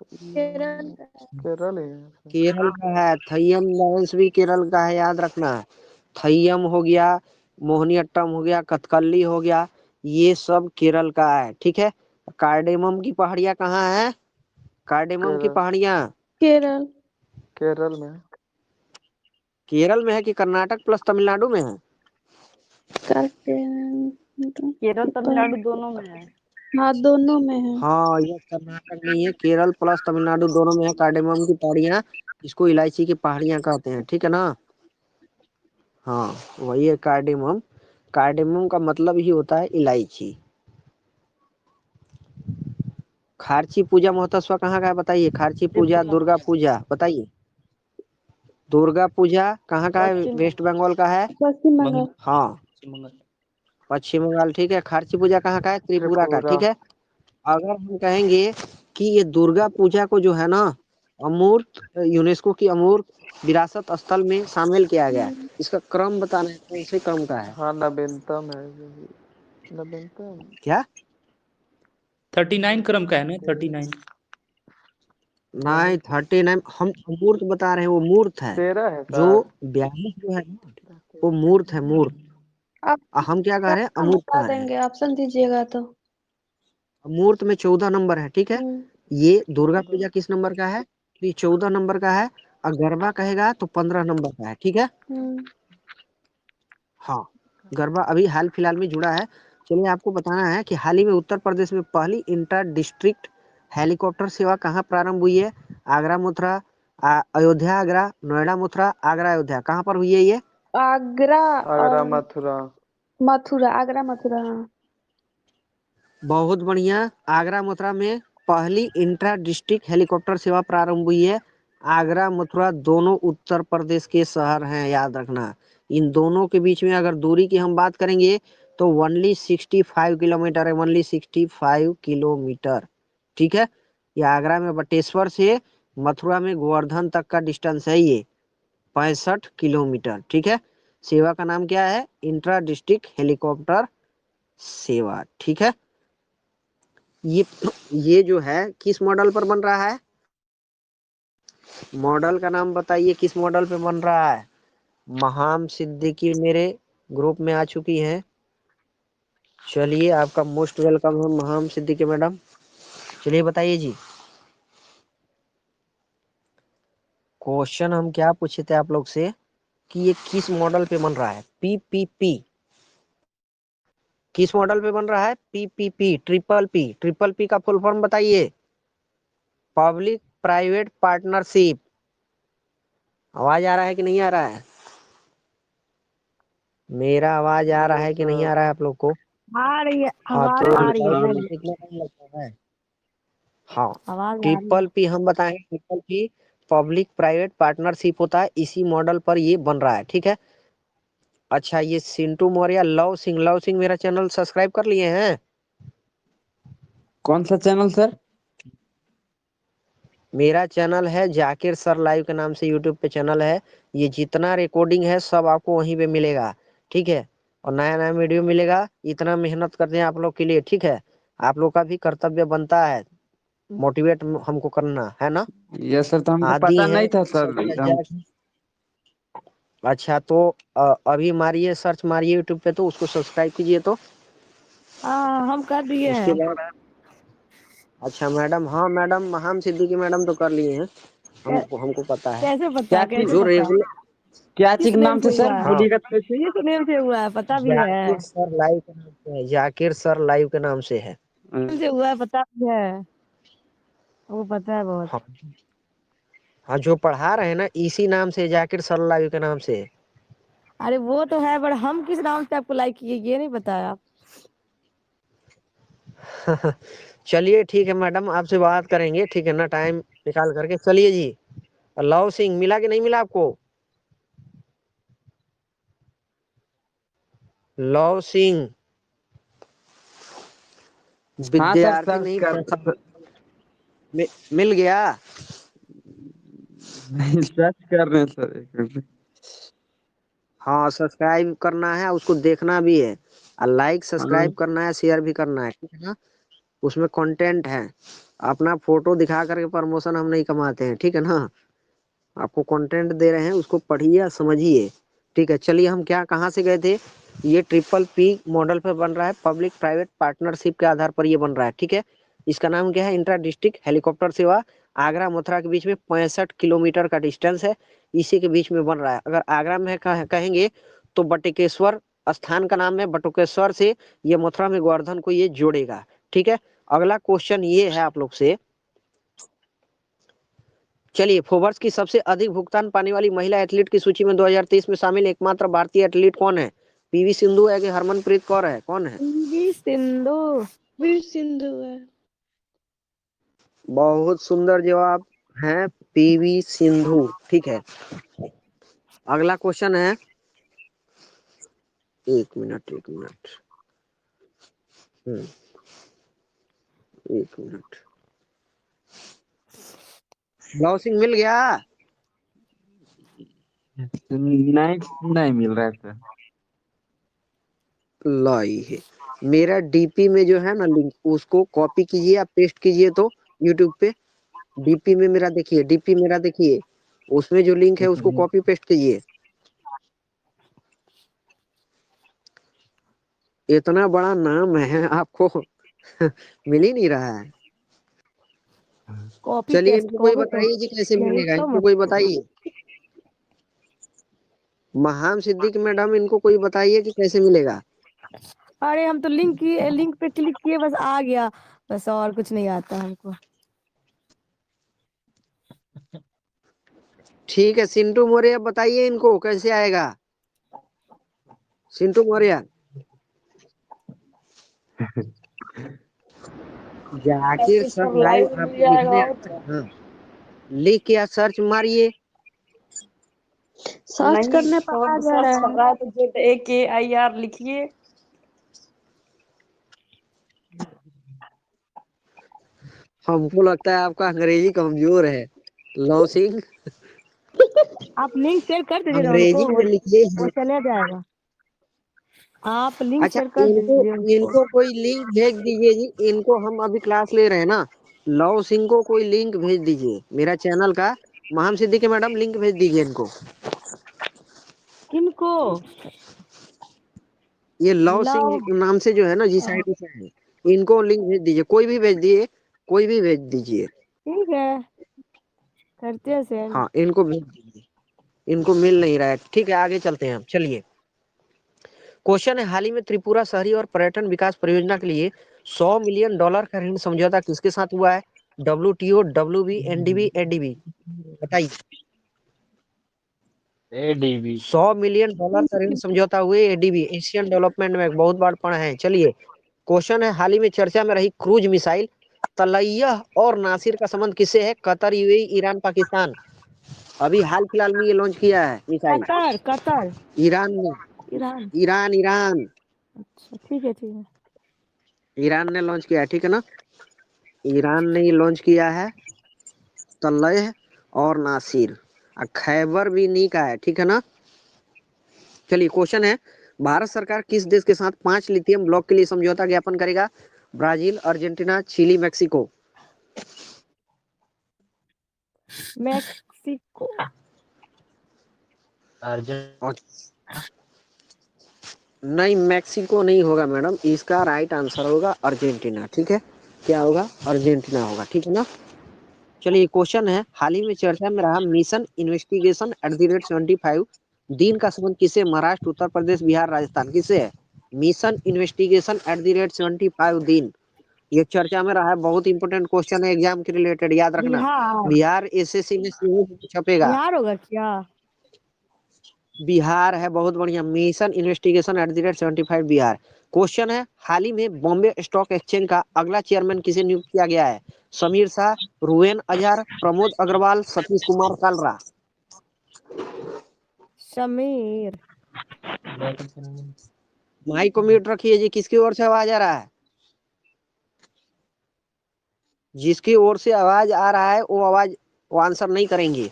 केरल। केरल ही है। केरल का है, थय्यम डांस भी केरल का है, याद रखना है। थय्यम हो गया, मोहिनीअट्टम हो गया, कथकली हो गया, ये सब केरल का है, ठीक है। कार्डेमम की पहाड़ियां कहाँ है, कार्डेमम की केरल। पहाड़ियां केरल। केरल में। केरल में है कि कर्नाटक प्लस तमिलनाडु में है। केरल तमिलनाडु दोनों में है। हाँ, दोनों में है। हाँ, ये कर्नाटक नहीं है, केरल प्लस तमिलनाडु दोनों में है कार्डेमम की पहाड़ियां। इसको इलायची की पहाड़ियां कहते हैं, ठीक है ना। हाँ, वही है कार्डेमम। कार्डेमम का मतलब ही होता है इलायची। खार्ची पूजा महोत्सव कहाँ का है बताइए, खार्ची पूजा, दुर्गा पूजा बताइए। दुर्गा पूजा कहाँ का है, वेस्ट बंगाल का है। पश्चिम बंगाल। हाँ, पश्चिम बंगाल, ठीक है। खार्ची पूजा कहाँ का है, त्रिपुरा का, ठीक है। अगर हम कहेंगे कि ये दुर्गा पूजा को जो है ना अमूर्त, यूनेस्को की अमूर्त विरासत स्थल में शामिल किया गया है, इसका क्रम बताना है, कौन से क्रम का है। हाँ, नवीनतम है नवीनतम। क्या 39 क्रम का है ना, 39। नहीं, 39 हम अमूर्त बता रहे हैं, वो मूर्त है। 13 है जो सर। 42 जो है ना वो मूर्त है, मूर्त। आप हम क्या कह रहे हैं, अमूर्त बता कह रहे हैं। देंगे, ऑप्शन दीजिएगा तो। मूर्त में 14 नंबर है, ठीक है। ये दुर्गा पूजा किस नंबर का है, ये 14 नंबर का है। और गरबा कहेगा तो 15 नंबर का है, ठीक है। हाँ, गरबा अभी हाल फिलहाल में जुड़ा है। चलिए, आपको बताना है कि हाल ही में उत्तर प्रदेश में पहली इंटर डिस्ट्रिक्ट हेलीकॉप्टर सेवा कहाँ प्रारंभ हुई है। आगरा मथुरा, अयोध्या आगरा, नोएडा मथुरा, आगरा अयोध्या, कहाँ पर हुई है ये। आगरा आगरा और मथुरा। मथुरा, आगरा मथुरा। हाँ, बहुत बढ़िया, आगरा मथुरा में पहली इंट्रा डिस्ट्रिक्ट हेलीकॉप्टर सेवा प्रारंभ हुई है। आगरा मथुरा दोनों उत्तर प्रदेश के शहर हैं, याद रखना। इन दोनों के बीच में अगर दूरी की हम बात करेंगे तो ओनली 65 किलोमीटर है, ओनली 65 किलोमीटर, ठीक है। ये आगरा में बटेश्वर से मथुरा में गोवर्धन तक का डिस्टेंस है, ये 65 किलोमीटर, ठीक है। सेवा का नाम क्या है, इंट्रा डिस्ट्रिक्ट हेलीकॉप्टर सेवा, ठीक है। ये जो है किस मॉडल पर बन रहा है, मॉडल का नाम बताइए, किस मॉडल पे बन रहा है। महाम सिद्दीकी मेरे ग्रुप में आ चुकी हैं। चलिए, आपका मोस्ट वेलकम है महाम सिद्दीकी मैडम। चलिए बताइए जी, क्वेश्चन हम क्या पूछे थे आप लोग से कि ये किस मॉडल पे बन रहा है, पीपीपी किस मॉडल पे बन रहा है, PPP, triple P, triple P का फुल फॉर्म बताइए, पब्लिक प्राइवेट पार्टनरशिप। आवाज आ रहा है कि नहीं आ रहा है, मेरा आवाज आ रहा है कि नहीं आ रहा है आप लोग को। आ रही है, हाँ, आवाज तो आ रही है। कितना टाइम लगता है। हाँ, आवाज आ रही है। ट्रिपल पी हम बताएंगे, triple P public private partnership होता है, इसी मॉडल पर ये बन रहा है, ठीक है। अच्छा, ये सिंटू मौर्य, लव सिंह मेरा चैनल सब्सक्राइब कर लिए हैं। कौन सा चैनल सर? मेरा चैनल है जाकिर सर लाइव के नाम से, यूट्यूब पे चैनल है। ये जितना रिकॉर्डिंग है सब आपको वहीं पे मिलेगा, ठीक है। और नया नया वीडियो मिलेगा, इतना मेहनत करते हैं आप लोग के लिए, ठीक है। आप लोग का भी कर्तव्य बनता है मोटिवेट हमको करना है ना। यस सर, तो हमको आदि पता है नहीं था सर सभी एकदम। अच्छा तो अभी मारिए, सर्च मारिए यूट्यूब पे, तो उसको सब्सक्राइब कीजिए। तो हाँ हम कर दिए उसके हैं। बाद अच्छा मैडम, हाँ मैडम महाम सिद्दीकी मैडम तो कर लिए हैं, हमको पता है। कैसे पता, क्या चीज, कैसे जो पता? रेगुलर, क्या किस चीज नेम नाम से से सर, हुआ है? हाँ बोलिएगा तो कैसे? किस नेम से हुआ है पता भी है? जाकिर सर लाइव के नाम से है, जाकिर सर लाइव के नाम से है। नेम से हुआ है पता भी है, वो पता है बहुत। हाँ हाँ, जो पढ़ा रहे हैं ना इसी नाम से, जाकिर सर लाइव के नाम से है। अरे वो तो है, पर हम किस नाम से आपको लाइक किए ये नहीं बताया आप। चलिए ठीक है मैडम, आपसे बात करेंगे, ठीक है ना, टाइम निकाल करके। चलिए जी। लव सिंह मिला कि नहीं मिला आपको? लव सिंह हाँ सर, विद्यार्थी सर्च नहीं कर प्रथम मिल गया। नहीं, सर्च कर रहे हैं सर एक मिनट। हाँ सब्सक्राइब करना है, उसको देखना भी है, और लाइक हाँ सब्सक्राइब करना है, शेयर भी करना है, ठीक है ना। उसमें कंटेंट है, अपना फोटो दिखा करके प्रमोशन हम नहीं कमाते हैं, ठीक है ना। आपको कंटेंट दे रहे हैं, उसको पढ़िए समझिए, ठीक है। चलिए हम क्या कहाँ से गए थे। ये PPP मॉडल पर बन रहा है, पब्लिक प्राइवेट पार्टनरशिप के आधार पर ये बन रहा है, ठीक है। इसका नाम क्या है, इंट्रा डिस्ट्रिक्ट हेलीकॉप्टर सेवा। आगरा मथुरा के बीच में 65 किलोमीटर का डिस्टेंस है, इसी के बीच में बन रहा है। अगर आगरा में कहेंगे तो बटुकेश्वर स्थान का नाम है, बटुकेश्वर से ये मथुरा में गोवर्धन को ये जोड़ेगा, ठीक है। अगला क्वेश्चन ये है आप लोग से, चलिए फोर्ब्स की सबसे अधिक भुगतान पाने वाली महिला एथलीट की सूची में 2023 में शामिल एकमात्र भारतीय एथलीट कौन है? PV सिंधु है कि हरमनप्रीत कौर है, कौन है? पीवी सिंधु। पीवी सिंधु है। बहुत सुंदर जवाब है, PV सिंधु, ठीक है। अगला क्वेश्चन है, एक मिनट एक मिनट, एक मिनट। लव सिंह मिल गया? नहीं, नहीं मिल रहा है सर। लाई है, मेरा DP में जो है ना लिंक, उसको कॉपी कीजिए, आप पेस्ट कीजिए तो यूट्यूब पे। DP में मेरा देखिए, DP मेरा देखिए, उसमें जो लिंक है उसको कॉपी पेस्ट कीजिए। इतना बड़ा नाम है आपको मिल ही नहीं रहा है। कॉपी चलिए पेस्ट, इनको कोई कॉपी बताइए जी कैसे पेस्ट मिलेगा, तो इनको मत। कोई बताइए। महाम सिद्दीक मैडम, इनको कोई बताइए कि कैसे मिलेगा। अरे हम तो लिंक पे क्लिक किए, बस आ गया, बस और कुछ नहीं आता हमको। ठीक है सिंटू मौर्य, बताइए इनको कैसे आएगा। सिंटू मौर्य, जाकिर सर लाइव आपको लिखने आता है? हाँ, लिख के सर्च मारिए। सर्च करने पर आ जा रहा है। रहा है तो ZAKIR लिखिए। हमको लगता है आपका अंग्रेजी कमजोर है, लव सिंह। आप लिंक शेयर कर दीजिए ना उनको, अंग्रेजी में लिखिए। वो चले जाएगा। आप लिंक अच्छा शेयर कर इनको दीजिए उनको। इनको कोई लिंक भेज दीजिए जी, इनको हम अभी क्लास ले रहे हैं ना, लव सिंह को कोई लिंक भेज दीजिए मेरा चैनल का। महाम सिद्दीकी मैडम लिंक भेज दीजिए इनको। किनको? ये लव लव। सिंह नाम से जो है ना जी साइड से है, इनको लिंक भेज दीजिए, कोई भी भेज दिए, कोई भी भेज दीजिए। ठीक है, करते हैं सेंड। हाँ इनको भेज दीजिए, इनको मिल नहीं रहा है, ठीक है। आगे चलते हैं हम, चलिए। क्वेश्चन है, हाल ही में त्रिपुरा शहरी और पर्यटन विकास परियोजना के लिए $100 मिलियन का ऋण समझौता किसके साथ हुआ है? WTO, WB, NDB, ADB, बताइए। ADB। $100 मिलियन का ऋण समझौता हुए ADB, एशियन डेवलपमेंट बैंक, बहुत बार पढ़ा है। चलिए क्वेश्चन है, हाल ही में चर्चा में रही क्रूज मिसाइल तलैयह और नासिर का संबंध किससे है? Qatar, UAE, Iran, Pakistan. अभी हाल फिलहाल में ये लॉन्च किया है मिसाइल, कतर, कतर, ईरान ने। ईरान। ईरान ईरान अच्छा ठीक है, ठीक है। ईरान ने लॉन्च किया है, ठीक है ना। ईरान ने लॉन्च किया है तलैह और नासिर, खैबर भी नी का है, ठीक है ना। चलिए क्वेश्चन है, भारत सरकार किस देश के साथ 5 लिथियम ब्लॉक के लिए समझौता ज्ञापन करेगा? Brazil, Argentina, Chile, Mexico. Mexico. नहीं, मैक्सिको नहीं होगा मैडम, इसका राइट आंसर होगा अर्जेंटीना। ठीक है, क्या होगा? अर्जेंटीना होगा। ठीक है ना। चलिए क्वेश्चन है, हाल ही में चर्चा में रहा मिशन इन्वेस्टिगेशन @75 दिन का संबंध किसे? महाराष्ट्र, उत्तर प्रदेश, बिहार, राजस्थान, किसे है? मिशन इन्वेस्टिगेशन @75 दिन, ये चर्चा में रहा है। बहुत इंपॉर्टेंट क्वेश्चन है, एग्जाम के रिलेटेड, याद रखना। बिहार। बिहार एसएससी में छपेगा। बिहार होगा क्या? बिहार है, बहुत बढ़िया। Mission investigation @75 Bihar. क्वेश्चन है, हाल ही में बॉम्बे स्टॉक एक्सचेंज का अगला चेयरमैन किसे नियुक्त किया गया है? समीर शाह, रुवेन अजहर, प्रमोद अग्रवाल, सतीश कुमार कालरा। समीर। माइक को म्यूट रखिए जी, किसकी ओर से आवाज आ रहा है? जिसकी ओर से आवाज आ रहा है वो आंसर नहीं करेंगे,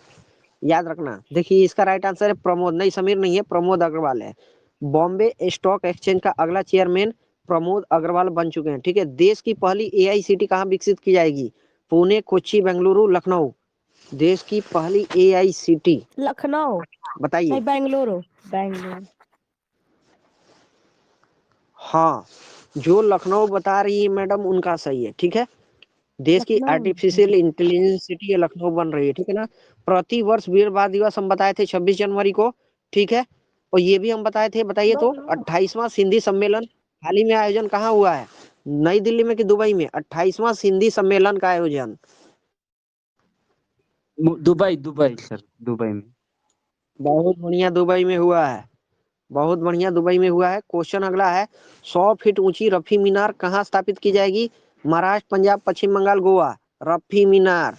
याद रखना। देखिए इसका राइट आंसर है प्रमोद, नहीं समीर नहीं है, प्रमोद अग्रवाल है। बॉम्बे स्टॉक एक्सचेंज का अगला चेयरमैन प्रमोद अग्रवाल बन चुके हैं। ठीक है, देश की पहली AICT कहाँ विकसित की जाएगी? पुणे, कोच्चि, बेंगलुरु, लखनऊ। देश की पहली AICT लखनऊ। बताइए। नहीं, बेंगलुरु। बेंगलुरु। हाँ, जो लखनऊ बता रही है मैडम उनका सही है। ठीक है, देश की लखनऊ। आर्टिफिशियल इंटेलिजेंस सिटी है, लखनऊ बन रही है। ठीक है ना। प्रति वर्ष वीर बाल दिवस हम बताए थे 26 जनवरी को। ठीक है, और ये भी हम बताए थे, बताइए तो 28वां सिंधी सम्मेलन हाल ही में आयोजन कहाँ हुआ है? नई दिल्ली में कि दुबई में? 28वां सिंधी सम्मेलन का आयोजन दुबई दुबई सर, दुबई में। बहुत बढ़िया, दुबई में हुआ है। बहुत बढ़िया, दुबई में हुआ है। क्वेश्चन अगला है, 100 फीट ऊंची रफी मीनार कहाँ स्थापित की जाएगी? महाराष्ट्र, पंजाब, पश्चिम बंगाल, गोवा। रफी मीनार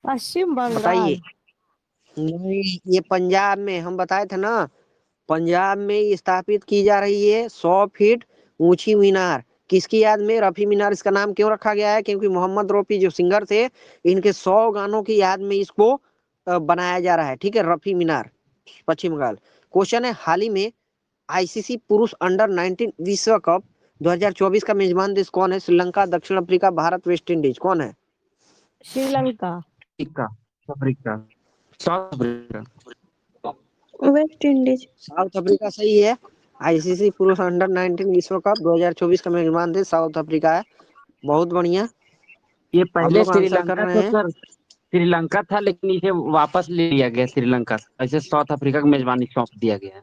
पश्चिम बताइए। बंगाल। नहीं, ये पंजाब में, हम बताए थे ना, पंजाब में स्थापित की जा रही है 100 फीट ऊंची मीनार। किसकी याद में रफी मीनार इसका नाम क्यों रखा गया है? क्योंकि मोहम्मद रफी जो सिंगर थे, इनके 100 गानों की याद में इसको बनाया जा रहा है। ठीक है, रफी मीनार, पश्चिम बंगाल। क्वेश्चन है, हाल ही में ICC पुरुष अंडर-19 विश्व कप 2024 का मेजबान देश कौन है? श्रीलंका, दक्षिण अफ्रीका, भारत, वेस्ट इंडीज, कौन है? Sri Lanka. Africa, south Africa. West Indies. South Africa सही है। ICC पुरुष अंडर-19 विश्व कप 2024 का मेजबान देश साउथ अफ्रीका है। बहुत बढ़िया, ये आप पहले लोग आंसर कर श्रीलंका रहे था हैं। सर, श्रीलंका था लेकिन इसे वापस ले लिया गया श्रीलंका, ऐसे साउथ अफ्रीका की मेजबानी सौंप दिया गया है।